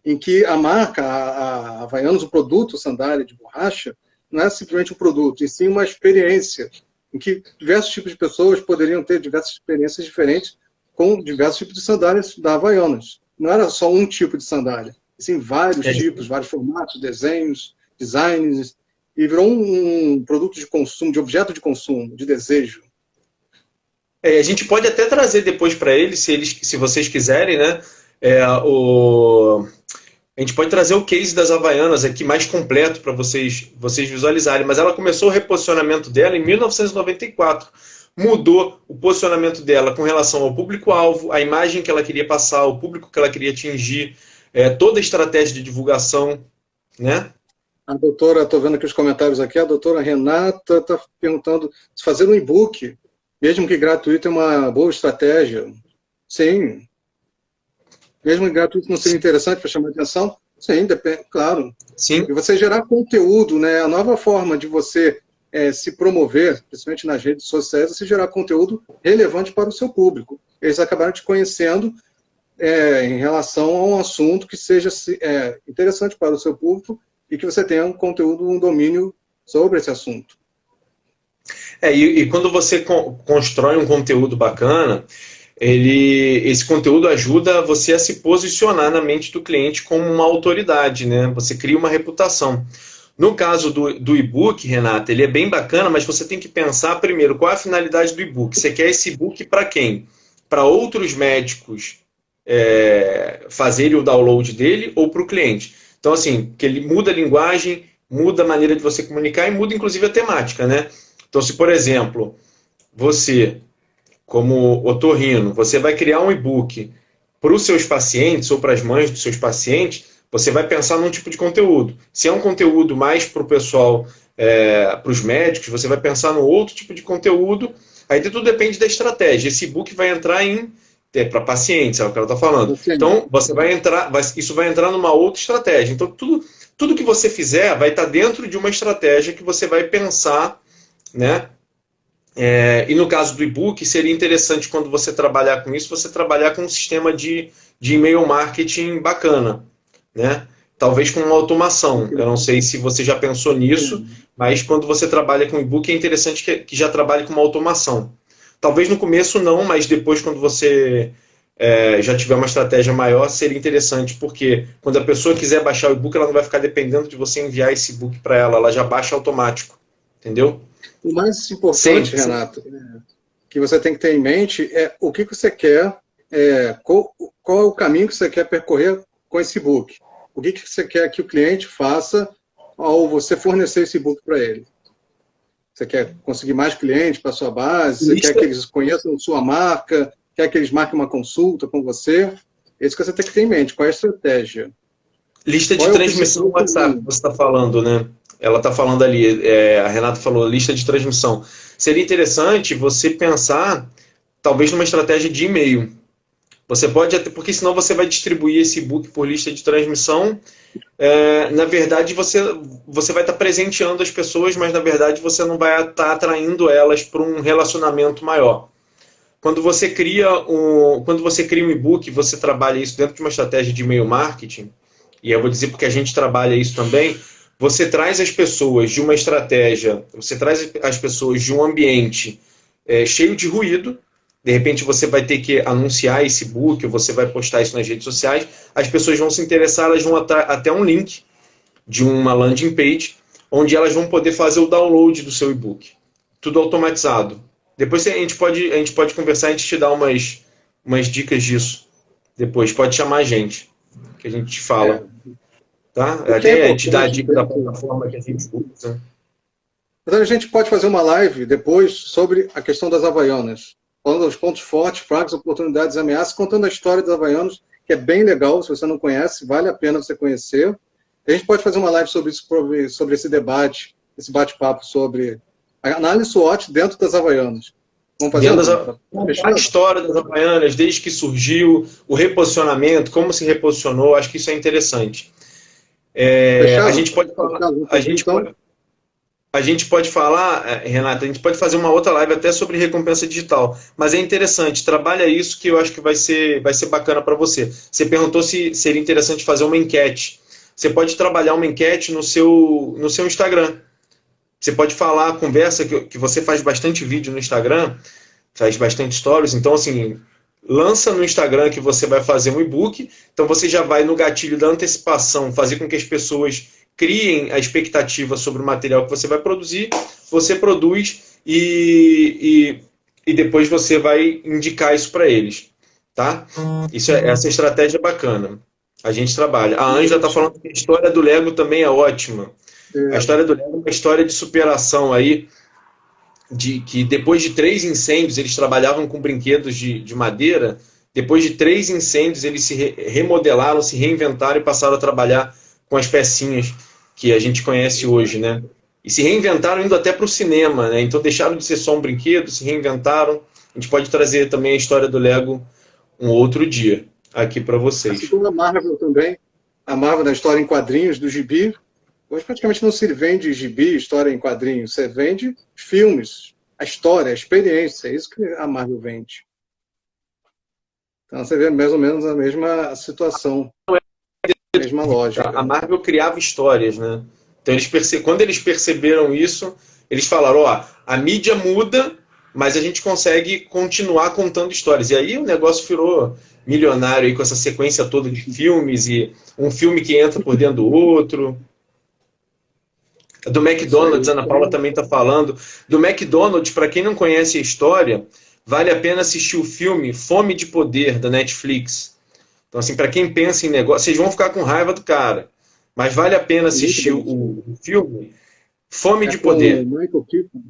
Speaker 2: em que a marca, a Havaianas, o produto sandália de borracha, não é simplesmente um produto, e sim uma experiência, em que diversos tipos de pessoas poderiam ter diversas experiências diferentes com diversos tipos de sandálias da Havaianas. Não era só um tipo de sandália, sim vários tipos, vários formatos, desenhos, designs, e virou um produto de consumo, de objeto de consumo, de desejo.
Speaker 1: A gente pode até trazer depois para eles, se vocês quiserem, né? A gente pode trazer o case das Havaianas aqui mais completo para vocês visualizarem, mas ela começou o reposicionamento dela em 1994. Mudou o posicionamento dela com relação ao público-alvo, a imagem que ela queria passar, o público que ela queria atingir, toda a estratégia de divulgação, né?
Speaker 2: A doutora, estou vendo aqui os comentários aqui, a doutora Renata está perguntando se fazer um e-book, mesmo que gratuito, é uma boa estratégia. Sim. Mesmo que gratuito não seja interessante para chamar atenção, sim, depende, claro.
Speaker 1: Sim.
Speaker 2: E você gerar conteúdo, né? A nova forma de você se promover, principalmente nas redes sociais, é você gerar conteúdo relevante para o seu público. Eles acabaram te conhecendo em relação a um assunto que seja interessante para o seu público e que você tenha um conteúdo, um domínio sobre esse assunto.
Speaker 1: E quando você constrói um conteúdo bacana, esse conteúdo ajuda você a se posicionar na mente do cliente como uma autoridade, né? Você cria uma reputação. No caso do e-book, Renata, ele é bem bacana, mas você tem que pensar primeiro qual é a finalidade do e-book. Você quer esse e-book para quem? Para outros médicos fazerem o download dele ou para o cliente? Então, assim, que ele muda a linguagem, muda a maneira de você comunicar e muda, inclusive, a temática, né? Então, se, por exemplo, você, como otorrino, você vai criar um e-book para os seus pacientes ou para as mães dos seus pacientes, você vai pensar num tipo de conteúdo. Se é um conteúdo mais para o pessoal, para os médicos, você vai pensar num outro tipo de conteúdo Aí tudo depende da estratégia. Esse e-book vai entrar para pacientes, é o que ela está falando. Então, você vai entrar, isso vai entrar numa outra estratégia. Então, tudo que você fizer vai estar dentro de uma estratégia que você vai pensar, né? E no caso do e-book, seria interessante quando você trabalhar com isso, você trabalhar com um sistema de e-mail marketing bacana, né? Talvez com uma automação. Eu não sei se você já pensou nisso, mas quando você trabalha com e-book é interessante que já trabalhe com uma automação. Talvez no começo não, mas depois quando você já tiver uma estratégia maior, seria interessante, porque quando a pessoa quiser baixar o e-book, ela não vai ficar dependendo de você enviar esse e-book para ela já baixa automático, entendeu?
Speaker 2: O mais importante, Renato, que você tem que ter em mente é o que você quer, qual é o caminho que você quer percorrer com esse e-book. O que você quer que o cliente faça ao você fornecer esse e-book para ele. Você quer conseguir mais clientes para a sua base, você quer que eles conheçam sua marca, quer que eles marquem uma consulta com você. É isso que você tem que ter em mente, qual é a estratégia.
Speaker 1: Lista de transmissão WhatsApp, que você está falando, né? Ela está falando ali, a Renata falou, lista de transmissão. Seria interessante você pensar, talvez, numa estratégia de e-mail. Você pode, até porque senão você vai distribuir esse e-book por lista de transmissão. Na verdade, você vai estar presenteando as pessoas, mas na verdade você não vai estar atraindo elas para um relacionamento maior. Quando você cria um e-book, você trabalha isso dentro de uma estratégia de e-mail marketing, e eu vou dizer porque a gente trabalha isso também, você traz as pessoas de uma estratégia, você traz as pessoas de um ambiente cheio de ruído. De repente você vai ter que anunciar esse e-book, ou você vai postar isso nas redes sociais, as pessoas vão se interessar, elas vão até um link de uma landing page, onde elas vão poder fazer o download do seu e-book. Tudo automatizado. Depois a gente pode conversar, a gente te dá umas dicas disso. Depois, pode chamar a gente, que a gente te fala. Tá? Até a gente dá a dica da plataforma que a gente usa.
Speaker 2: Mas a gente pode fazer uma live depois sobre a questão das Havaianas. Falando dos pontos fortes, fracos, oportunidades e ameaças, contando a história dos Havaianos, que é bem legal, se você não conhece, vale a pena você conhecer. A gente pode fazer uma live sobre isso, sobre esse debate, esse bate-papo sobre a análise SWOT dentro das Havaianas. Vamos fazer
Speaker 1: a história das Havaianas, desde que surgiu, o reposicionamento, como se reposicionou, acho que isso é interessante. A gente pode falar... A gente pode falar, Renata, a gente pode fazer uma outra live até sobre recompensa digital. Mas é interessante, trabalha isso que eu acho que vai ser bacana para você. Você perguntou se seria interessante fazer uma enquete. Você pode trabalhar uma enquete no seu Instagram. Você pode falar, conversa, que você faz bastante vídeo no Instagram, faz bastante stories. Então, assim, lança no Instagram que você vai fazer um e-book. Então, você já vai no gatilho da antecipação, fazer com que as pessoas criem a expectativa sobre o material que você vai produzir, você produz e depois você vai indicar isso para eles, tá? Essa estratégia é bacana. A gente trabalha. A Ângela está falando que a história do Lego também é ótima. A história do Lego é uma história de superação aí, que depois de 3 incêndios, eles trabalhavam com brinquedos de madeira, depois de 3 incêndios, eles se remodelaram, se reinventaram e passaram a trabalhar com as pecinhas que a gente conhece hoje, né? E se reinventaram indo até para o cinema, né? Então deixaram de ser só um brinquedo, se reinventaram. A gente pode trazer também a história do Lego um outro dia aqui para vocês.
Speaker 2: Assim como a Marvel também, a Marvel da história em quadrinhos, do gibi. Hoje praticamente não se vende gibi, história em quadrinhos, você vende filmes, a história, a experiência, é isso que a Marvel vende. Então você vê mais ou menos a mesma situação. Mesma lógica.
Speaker 1: A Marvel criava histórias, né? Então, quando eles perceberam isso, eles falaram, a mídia muda, mas a gente consegue continuar contando histórias. E aí o negócio virou milionário aí com essa sequência toda de filmes, e um filme que entra por dentro do outro. Do McDonald's, a Ana Paula também está falando. Do McDonald's, para quem não conhece a história, vale a pena assistir o filme Fome de Poder, da Netflix. Então, assim, para quem pensa em negócio, vocês vão ficar com raiva do cara, mas vale a pena assistir o filme Fome de Poder.
Speaker 2: Michael Keaton.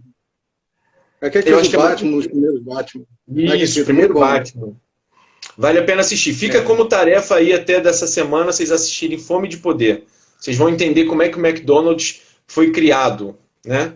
Speaker 2: Aquele que é o Batman, os primeiros Batman.
Speaker 1: Isso, o primeiro Batman. Vale a pena assistir. Fica como tarefa aí até dessa semana vocês assistirem Fome de Poder. Vocês vão entender como é que o McDonald's foi criado, né?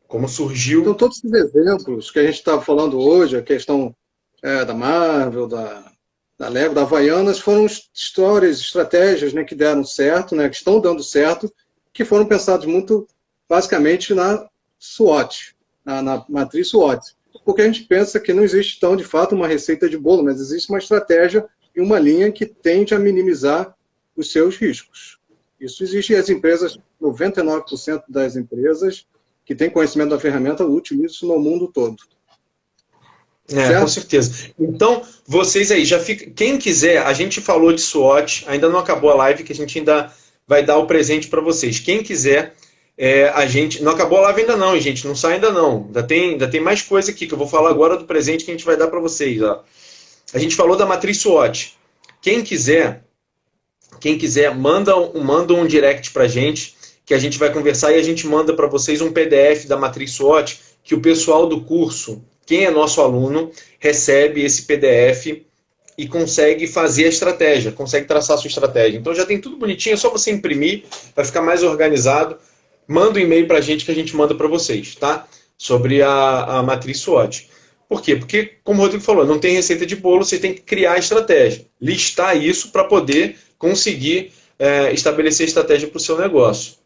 Speaker 1: como surgiu.
Speaker 2: Então, todos esses exemplos que a gente está falando hoje, a questão da Marvel, da Lego, da Havaianas, foram histórias, estratégias, né, que deram certo, né, que estão dando certo, que foram pensados muito, basicamente, na SWOT, na matriz SWOT. Porque a gente pensa que não existe, então, de fato, uma receita de bolo, mas existe uma estratégia e uma linha que tende a minimizar os seus riscos. Isso existe, e as empresas, 99% das empresas que têm conhecimento da ferramenta utilizam isso no mundo todo.
Speaker 1: Com certeza. Então, vocês aí, já fica. Quem quiser, a gente falou de SWOT, ainda não acabou a live, que a gente ainda vai dar o presente para vocês. Quem quiser, a gente. Não acabou a live ainda não, gente. Não sai ainda não. Ainda tem mais coisa aqui, que eu vou falar agora do presente que a gente vai dar para vocês. Ó. A gente falou da matriz SWOT. Quem quiser, manda um direct para a gente, que a gente vai conversar e a gente manda para vocês um PDF da matriz SWOT, que o pessoal do curso, quem é nosso aluno, recebe esse PDF e consegue fazer a estratégia, consegue traçar a sua estratégia. Então já tem tudo bonitinho, é só você imprimir, vai ficar mais organizado. Manda um e-mail para a gente manda para vocês, tá? Sobre a matriz SWOT. Por quê? Porque, como o Rodrigo falou, não tem receita de bolo, você tem que criar a estratégia. Listar isso para poder conseguir estabelecer a estratégia para o seu negócio.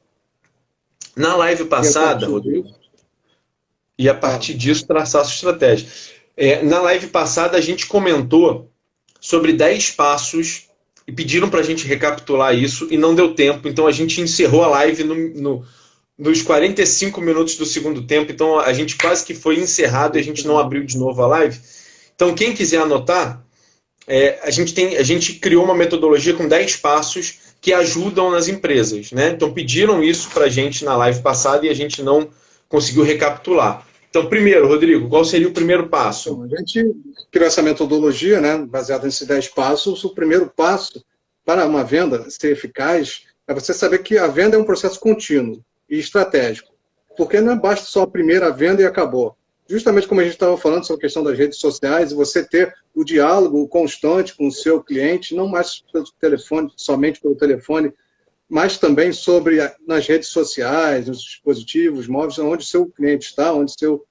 Speaker 1: Na live passada, Rodrigo, e a partir disso traçar a sua estratégia. Na live passada a gente comentou sobre 10 passos e pediram para a gente recapitular isso e não deu tempo, então a gente encerrou a live nos 45 minutos do segundo tempo, então a gente quase que foi encerrado e a gente não abriu de novo a live. Então quem quiser anotar, a gente criou uma metodologia com 10 passos que ajudam nas empresas, né? Então pediram isso para a gente na live passada e a gente não conseguiu recapitular. Então, primeiro, Rodrigo, qual seria o primeiro passo?
Speaker 2: Então, a gente criou essa metodologia, né, baseada nesses 10 passos. O primeiro passo para uma venda ser eficaz é você saber que a venda é um processo contínuo e estratégico. Porque não basta só a primeira venda e acabou. Justamente como a gente estava falando sobre a questão das redes sociais, você ter o diálogo constante com o seu cliente, não mais pelo telefone, somente pelo telefone, mas também nas redes sociais, nos dispositivos móveis, onde o seu cliente está, onde o seu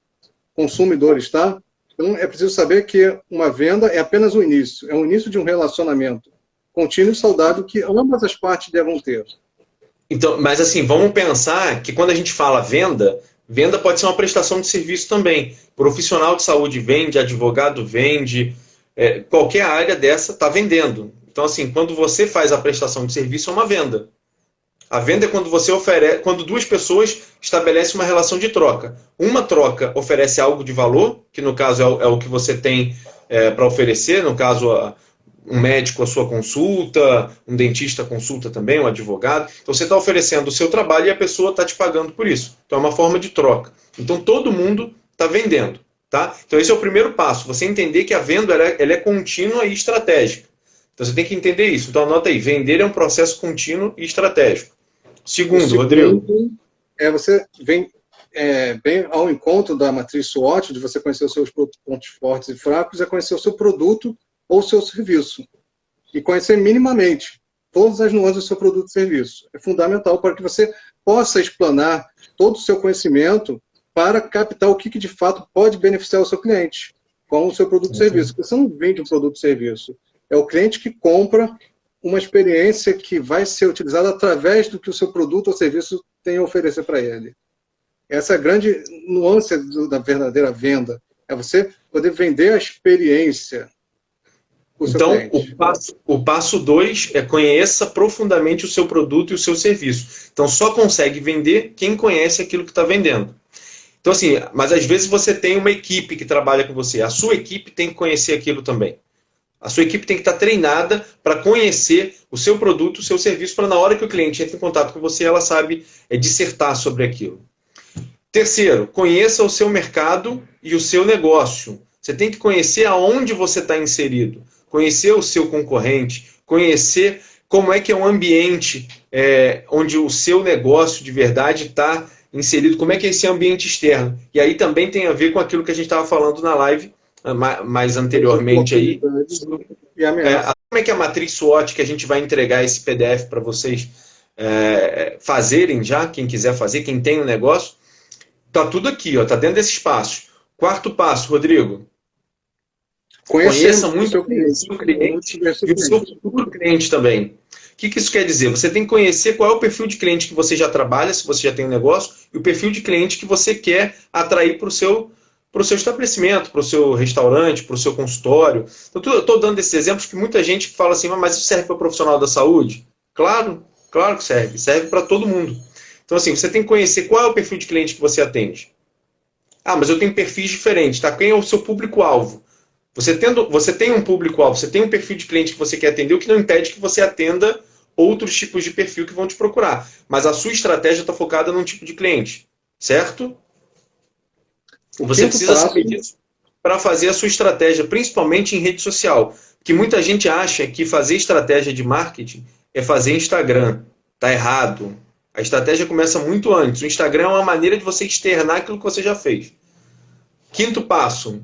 Speaker 2: consumidor está. Então, é preciso saber que uma venda é apenas o início, é o início de um relacionamento contínuo e saudável que ambas as partes devam ter.
Speaker 1: Então, mas assim, vamos pensar que quando a gente fala venda pode ser uma prestação de serviço também. Profissional de saúde vende, advogado vende, qualquer área dessa está vendendo. Então, assim, quando você faz a prestação de serviço, é uma venda. A venda é quando você quando duas pessoas estabelecem uma relação de troca. Uma troca oferece algo de valor, que no caso é o que você tem para oferecer, no caso um médico a sua consulta, um dentista a consulta também, um advogado. Então você está oferecendo o seu trabalho e a pessoa está te pagando por isso. Então é uma forma de troca. Então todo mundo está vendendo. Tá? Então esse é o primeiro passo, você entender que a venda ela é contínua e estratégica. Então você tem que entender isso. Então anota aí, vender é um processo contínuo e estratégico. Segundo, Rodrigo.
Speaker 2: Você vem bem ao encontro da matriz SWOT, de você conhecer os seus pontos fortes e fracos, é conhecer o seu produto ou o seu serviço. E conhecer minimamente todas as nuances do seu produto e serviço. É fundamental para que você possa explanar todo o seu conhecimento para captar o que de fato pode beneficiar o seu cliente com o seu produto e serviço. Porque você não vende um produto e serviço. É o cliente que compra uma experiência que vai ser utilizada através do que o seu produto ou serviço tem a oferecer para ele. Essa é a grande nuance da verdadeira venda. É você poder vender a experiência para o seu cliente.
Speaker 1: O passo 2 é conheça profundamente o seu produto e o seu serviço. Então, só consegue vender quem conhece aquilo que está vendendo. Então, assim, mas às vezes você tem uma equipe que trabalha com você. A sua equipe tem que conhecer aquilo também. A sua equipe tem que estar treinada para conhecer o seu produto, o seu serviço, para na hora que o cliente entra em contato com você, ela sabe dissertar sobre aquilo. Terceiro, conheça o seu mercado e o seu negócio. Você tem que conhecer aonde você está inserido, conhecer o seu concorrente, conhecer como é que é um ambiente onde o seu negócio de verdade está inserido, como é que é esse ambiente externo. E aí também tem a ver com aquilo que a gente estava falando na live mais anteriormente aí. Como é que a matriz SWOT, que a gente vai entregar esse PDF para vocês fazerem já, quem quiser fazer, quem tem um negócio, Tá tudo aqui, ó, tá dentro desses passos. Quarto passo, Rodrigo.
Speaker 2: Conheça
Speaker 1: Conheça muito o seu cliente e o seu futuro cliente também. O que isso quer dizer? Você tem que conhecer qual é o perfil de cliente que você já trabalha, se você já tem um negócio, e o perfil de cliente que você quer atrair para o seu estabelecimento, para o seu restaurante, para o seu consultório. Então, eu estou dando esses exemplos que muita gente fala assim, mas isso serve para profissional da saúde? Claro, claro que serve. Serve para todo mundo. Então, assim, você tem que conhecer qual é o perfil de cliente que você atende. Ah, mas eu tenho perfis diferentes, tá? Quem é o seu público-alvo? Você tem um público-alvo, você tem um perfil de cliente que você quer atender, o que não impede que você atenda outros tipos de perfil que vão te procurar. Mas a sua estratégia está focada num tipo de cliente, certo? Você precisa saber disso para fazer a sua estratégia, principalmente em rede social. Porque muita gente acha que fazer estratégia de marketing é fazer Instagram. Tá errado. A estratégia começa muito antes. O Instagram é uma maneira de você externar aquilo que você já fez. Quinto passo.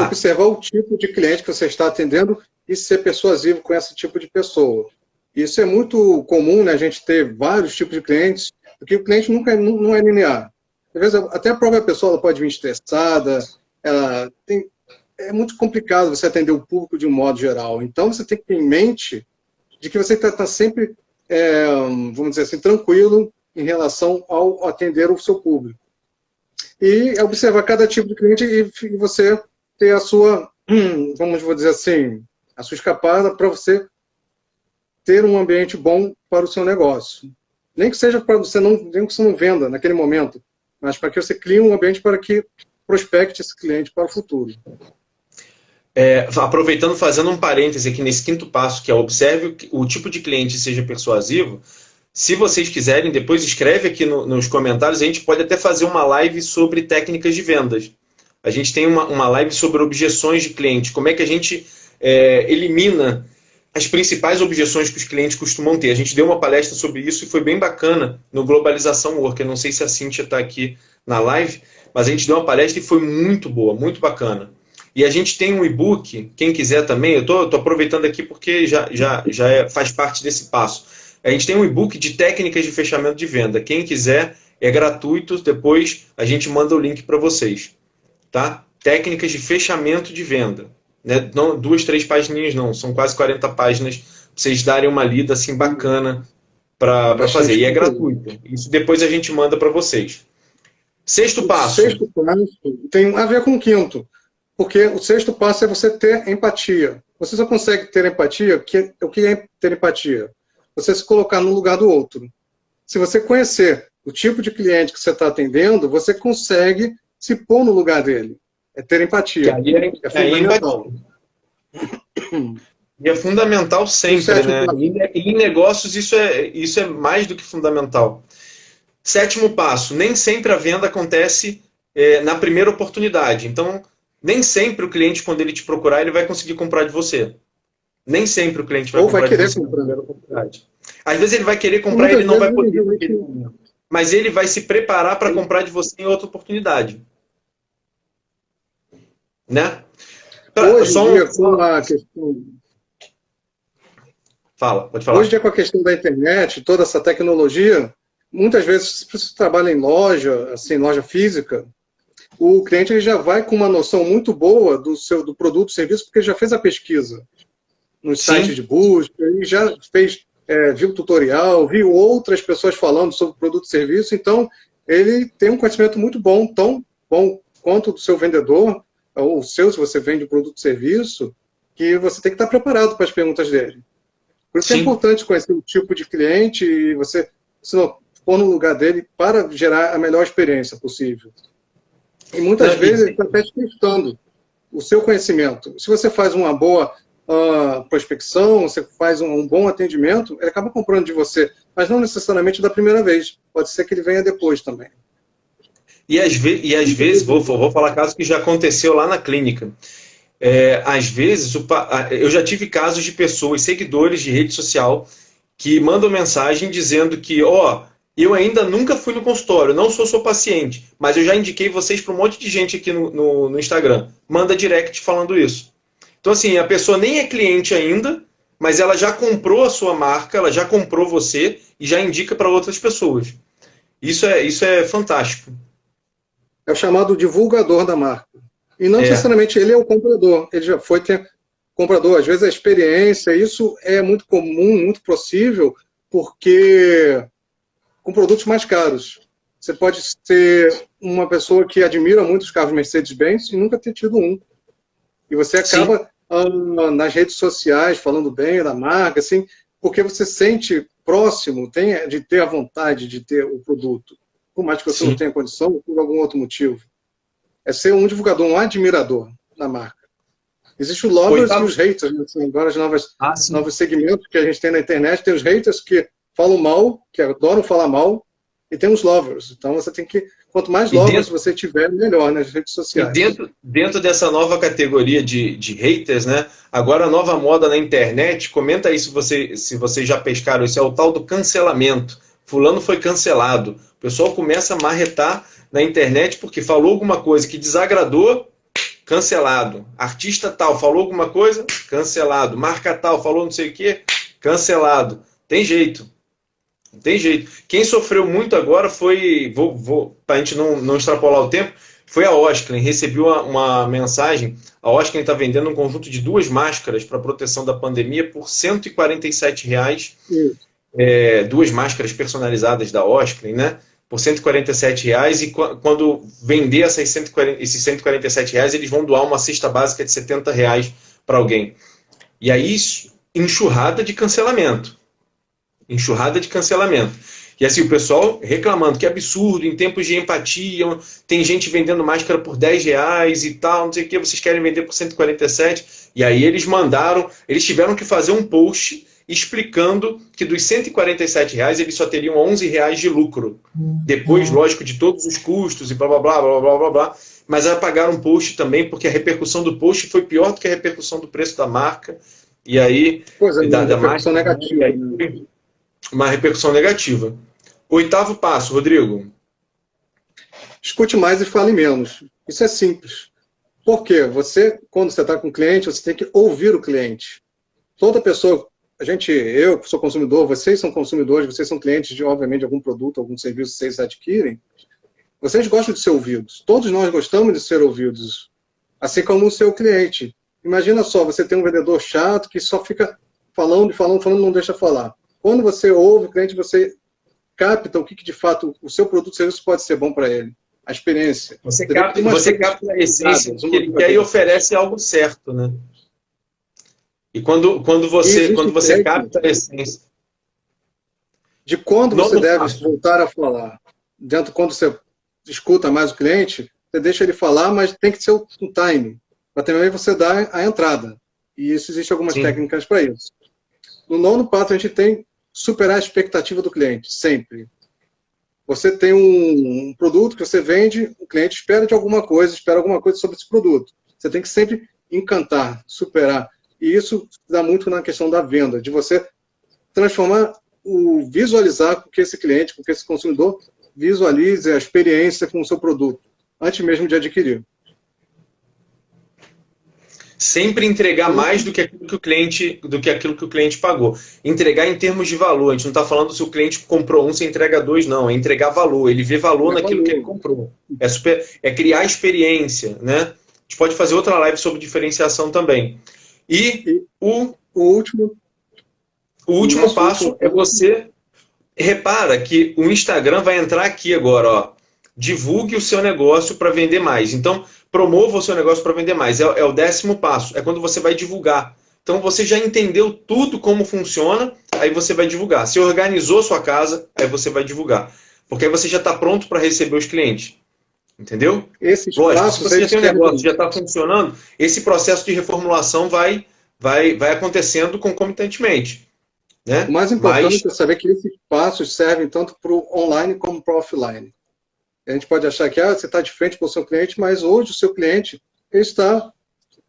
Speaker 2: Observar o tipo de cliente que você está atendendo e ser persuasivo com esse tipo de pessoa. Isso é muito comum, né, a gente ter vários tipos de clientes, porque o cliente não é linear. Às vezes, até a própria pessoa ela pode vir estressada, é muito complicado você atender o público de um modo geral. Então, você tem que ter em mente de que você está sempre, vamos dizer assim, tranquilo em relação ao atender o seu público. E observar cada tipo de cliente e você ter a sua, vou dizer assim, a sua escapada para você ter um ambiente bom para o seu negócio. Nem que seja para você nem que você não venda naquele momento, mas para que você crie um ambiente para que prospecte esse cliente para o futuro.
Speaker 1: Aproveitando, fazendo um parêntese aqui nesse quinto passo, que é observe o tipo de cliente seja persuasivo. Se vocês quiserem, depois escreve aqui nos comentários, a gente pode até fazer uma live sobre técnicas de vendas. A gente tem uma live sobre objeções de cliente, como é que a gente elimina as principais objeções que os clientes costumam ter. A gente deu uma palestra sobre isso e foi bem bacana no Globalização Work. Eu não sei se a Cíntia está aqui na live, mas a gente deu uma palestra e foi muito boa, muito bacana. E a gente tem um e-book, quem quiser também, eu estou aproveitando aqui porque faz parte desse passo. A gente tem um e-book de técnicas de fechamento de venda. Quem quiser, é gratuito, depois a gente manda o link para vocês. Tá? Técnicas de fechamento de venda. Né? Não 2, 3 páginas não, são quase 40 páginas para vocês darem uma lida assim bacana para fazer. E é gratuito. Isso depois a gente manda para vocês. Sexto passo.
Speaker 2: O sexto passo tem a ver com o quinto. Porque o sexto passo é você ter empatia. Você só consegue ter empatia, o que é ter empatia? Você se colocar no lugar do outro. Se você conhecer o tipo de cliente que você está atendendo, você consegue se pôr no lugar dele. É ter empatia. É fundamental.
Speaker 1: E é fundamental sempre, né? E em negócios isso é mais do que fundamental. Sétimo passo, nem sempre a venda acontece na primeira oportunidade. Então, nem sempre o cliente, quando ele te procurar, ele vai conseguir comprar de você. Nem sempre o cliente vai comprar de você na primeira oportunidade. Às vezes ele vai querer comprar e ele não vai poder naquele momento. Mas ele vai se preparar para comprar de você em outra oportunidade. Né?
Speaker 2: Hoje em dia, com a questão...
Speaker 1: Fala, pode falar.
Speaker 2: Hoje em dia, com a questão da internet, toda essa tecnologia, muitas vezes, se você trabalha em loja, assim, loja física, o cliente ele já vai com uma noção muito boa do produto, serviço, porque ele já fez a pesquisa no site de busca, ele já viu tutorial, viu outras pessoas falando sobre produto e serviço, então ele tem um conhecimento muito bom, tão bom quanto do seu vendedor, ou o seu, se você vende produto e serviço, que você tem que estar preparado para as perguntas dele. Por isso é importante conhecer o tipo de cliente e você se pôr no lugar dele para gerar a melhor experiência possível. E muitas vezes ele está até testando o seu conhecimento. Se você faz uma boa prospecção, você faz um bom atendimento, ele acaba comprando de você, mas não necessariamente da primeira vez. Pode ser que ele venha depois também.
Speaker 1: E às vezes, vou falar caso que já aconteceu lá na clínica. Às vezes, eu já tive casos de pessoas, seguidores de rede social, que mandam mensagem dizendo que, eu ainda nunca fui no consultório, não sou paciente, mas eu já indiquei vocês para um monte de gente aqui no Instagram. Manda direct falando isso. Então, assim, a pessoa nem é cliente ainda, mas ela já comprou a sua marca, ela já comprou você e já indica para outras pessoas. Isso é fantástico.
Speaker 2: É o chamado divulgador da marca. E não
Speaker 1: É,
Speaker 2: necessariamente ele é o comprador, ele já foi ter comprador. Às vezes a experiência, isso é muito comum, muito possível, porque com produtos mais caros. Você pode ser uma pessoa que admira muito os carros Mercedes-Benz e nunca ter tido um. E você
Speaker 1: sim,
Speaker 2: acaba nas redes sociais falando bem da marca, assim, porque você sente próximo, tem de ter a vontade de ter o produto, por mais que você não
Speaker 1: sim.
Speaker 2: tenha condição, ou por algum outro motivo. É ser um divulgador, um admirador da marca. Existe o lovers e
Speaker 1: Oitavo.
Speaker 2: os haters, né? Assim, agora os
Speaker 1: Ah, sim.
Speaker 2: novos segmentos que a gente tem na internet, tem os haters que falam mal, que adoram falar mal, e tem os lovers. Então você tem que, quanto mais
Speaker 1: E
Speaker 2: lovers
Speaker 1: dentro,
Speaker 2: você tiver, melhor nas redes
Speaker 1: e
Speaker 2: sociais.
Speaker 1: dentro dessa nova categoria de haters, né? Agora a nova moda na internet, comenta aí se vocês já pescaram, isso é o tal do cancelamento. Fulano foi cancelado. O pessoal começa a marretar na internet porque falou alguma coisa que desagradou, cancelado. Artista tal falou alguma coisa, cancelado. Marca tal falou não sei o que, cancelado. Tem jeito. Não tem jeito. Quem sofreu muito agora foi, para a gente não extrapolar o tempo, foi a Osklen. Recebi uma mensagem. A Osklen está vendendo um conjunto de 2 máscaras para proteção da pandemia por R$ 147.
Speaker 2: Isso.
Speaker 1: Duas máscaras personalizadas da Osklen, né? Por R$ 147. E quando vender esses R$ 147, eles vão doar uma cesta básica de R$ 70 para alguém. E aí, enxurrada de cancelamento. Enxurrada de cancelamento. E assim, o pessoal reclamando que é absurdo, em tempos de empatia, tem gente vendendo máscara por R$ 10 e tal, não sei o que, vocês querem vender por 147. E aí eles tiveram que fazer um post explicando que dos R$ 147 eles só teriam R$ 11 de lucro. Depois, lógico, de todos os custos e blá blá blá blá blá blá blá. Mas apagaram um post também, porque a repercussão do post foi pior do que a repercussão do preço da marca. E aí,
Speaker 2: Pois é, uma
Speaker 1: da
Speaker 2: repercussão
Speaker 1: máscara, e
Speaker 2: negativa,
Speaker 1: aí
Speaker 2: né?
Speaker 1: uma repercussão negativa. Oitavo passo, Rodrigo.
Speaker 2: Escute mais e fale menos. Isso é simples. Por quê? Você, quando você está com o cliente, você tem que ouvir o cliente. Toda pessoa, eu que sou consumidor, vocês são consumidores, vocês são clientes de, obviamente, de algum produto, algum serviço que vocês adquirem, vocês gostam de ser ouvidos. Todos nós gostamos de ser ouvidos, assim como o seu cliente. Imagina só, você tem um vendedor chato que só fica falando, falando, falando, não deixa falar. Quando você ouve o cliente, você capta o que de fato o seu produto ou serviço pode ser bom para ele. A experiência.
Speaker 1: Você
Speaker 2: Você vê que tem
Speaker 1: capta,
Speaker 2: umas
Speaker 1: você
Speaker 2: coisas
Speaker 1: capta a essência
Speaker 2: dadas,
Speaker 1: que ele quer e oferece algo certo, né? E
Speaker 2: e
Speaker 1: quando
Speaker 2: existe
Speaker 1: você capta
Speaker 2: técnica
Speaker 1: a essência.
Speaker 2: de quando você
Speaker 1: Nono
Speaker 2: deve
Speaker 1: passo.
Speaker 2: voltar a falar. Quando você escuta mais o cliente, você deixa ele falar, mas tem que ser um time, para também você dar a entrada. E isso existe algumas
Speaker 1: Sim.
Speaker 2: técnicas para isso. No nono passo, a gente tem superar a expectativa do cliente, sempre. Você tem um produto que você vende, o cliente espera alguma coisa sobre esse produto. Você tem que sempre encantar, superar. E isso dá muito na questão da venda, de você transformar, visualizar com que esse cliente, com que esse consumidor visualize a experiência com o seu produto, antes mesmo de adquirir.
Speaker 1: Sempre entregar mais do que aquilo que o cliente pagou. Entregar em termos de valor. A gente não está falando se o cliente comprou um, você entrega dois, não. É entregar valor. Ele vê valor
Speaker 2: É
Speaker 1: naquilo que ele
Speaker 2: valor.
Speaker 1: comprou. É criar experiência, né? A gente pode fazer outra live sobre diferenciação também. E
Speaker 2: E
Speaker 1: o,
Speaker 2: o último,
Speaker 1: o
Speaker 2: o
Speaker 1: último
Speaker 2: nosso
Speaker 1: passo
Speaker 2: último
Speaker 1: é
Speaker 2: ponto,
Speaker 1: você. Repara que o Instagram vai entrar aqui agora, ó. Divulgue o seu negócio para vender mais. Então, promova o seu negócio para vender mais. É o 10º passo. É quando você vai divulgar. Então, você já entendeu tudo como funciona, aí você vai divulgar. Se organizou sua casa, aí você vai divulgar. Porque aí você já está pronto para receber os clientes. Entendeu?
Speaker 2: esses
Speaker 1: Lógico, se
Speaker 2: passos,
Speaker 1: você já
Speaker 2: eles
Speaker 1: tem um
Speaker 2: servem
Speaker 1: negócio, já está funcionando, esse processo de reformulação vai acontecendo concomitantemente.
Speaker 2: O
Speaker 1: Né?
Speaker 2: mais
Speaker 1: Mas
Speaker 2: importante é saber que esses passos servem tanto para o online como para o offline. A gente pode achar que você está de frente para o seu cliente, mas hoje o seu cliente está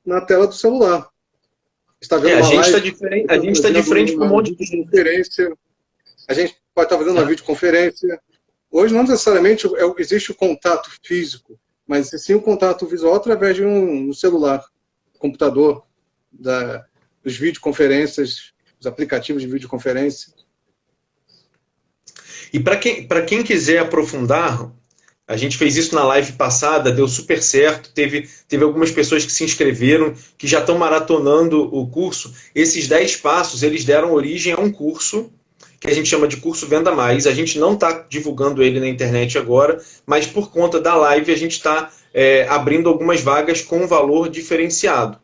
Speaker 2: na tela do celular. Está vendo
Speaker 1: a
Speaker 2: uma
Speaker 1: gente está
Speaker 2: live,
Speaker 1: diferente, a
Speaker 2: está
Speaker 1: gente está de
Speaker 2: fazendo
Speaker 1: frente com um
Speaker 2: uma
Speaker 1: monte de gente.
Speaker 2: videoconferência, a gente pode estar fazendo uma videoconferência. Hoje não necessariamente existe o contato físico, mas sim o contato visual através de um celular, computador, dos videoconferências, os aplicativos de videoconferência.
Speaker 1: E para quem quiser aprofundar, a gente fez isso na live passada, deu super certo, teve algumas pessoas que se inscreveram, que já estão maratonando o curso. Esses 10 passos, eles deram origem a um curso, que a gente chama de curso Venda Mais. A gente não está divulgando ele na internet agora, mas por conta da live a gente está abrindo algumas vagas com valor diferenciado.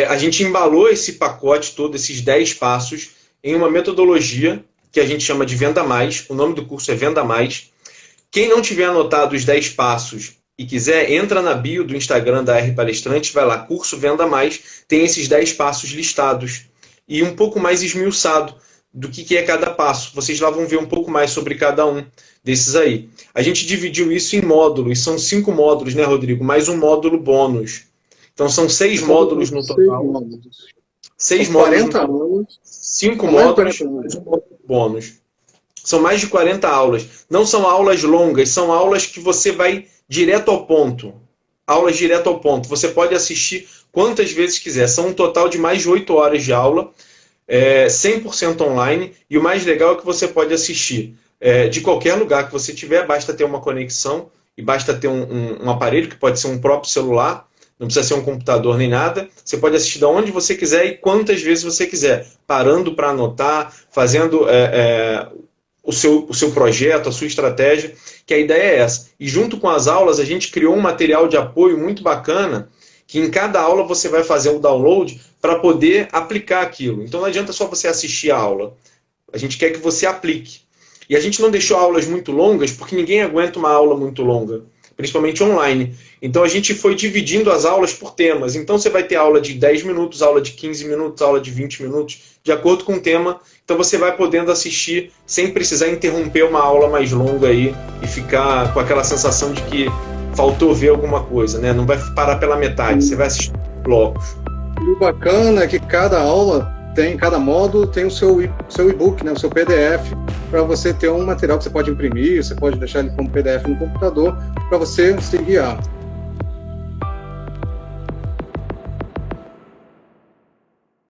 Speaker 1: A gente embalou esse pacote todo, esses 10 passos, em uma metodologia que a gente chama de Venda Mais. O nome do curso é Venda Mais. Quem não tiver anotado os 10 passos e quiser, entra na bio do Instagram da R Palestrante, vai lá, curso Venda Mais, tem esses 10 passos listados e um pouco mais esmiuçado do que é cada passo. Vocês lá vão ver um pouco mais sobre cada um desses aí. A gente dividiu isso em módulos, são 5 módulos, né, Rodrigo? Mais um módulo bônus. Então são 6 módulos no total. 6 módulos. 40 aulas. 5 módulos, mais um módulo bônus. São mais de 40 aulas. Não são aulas longas, são aulas que você vai direto ao ponto. Aulas direto ao ponto. Você pode assistir quantas vezes quiser. São um total de mais de 8 horas de aula, 100% online. E o mais legal é que você pode assistir de qualquer lugar que você tiver. Basta ter uma conexão e basta ter um aparelho, que pode ser um próprio celular. Não precisa ser um computador nem nada. Você pode assistir de onde você quiser e quantas vezes você quiser. Parando para anotar, fazendo o seu projeto, a sua estratégia, que a ideia é essa. E junto com as aulas, a gente criou um material de apoio muito bacana, que em cada aula você vai fazer o download para poder aplicar aquilo. Então não adianta só você assistir a aula. A gente quer que você aplique. E a gente não deixou aulas muito longas, porque ninguém aguenta uma aula muito longa, principalmente online. Então a gente foi dividindo as aulas por temas. Então você vai ter aula de 10 minutos, aula de 15 minutos, aula de 20 minutos, de acordo com o tema. Então você vai podendo assistir sem precisar interromper uma aula mais longa aí e ficar com aquela sensação de que faltou ver alguma coisa, né? Não vai parar pela metade, você vai assistir blocos.
Speaker 2: E o bacana é que cada aula cada módulo tem o seu e-book, né? O seu PDF, para você ter um material que você pode imprimir, você pode deixar ele como PDF no computador, para você se guiar.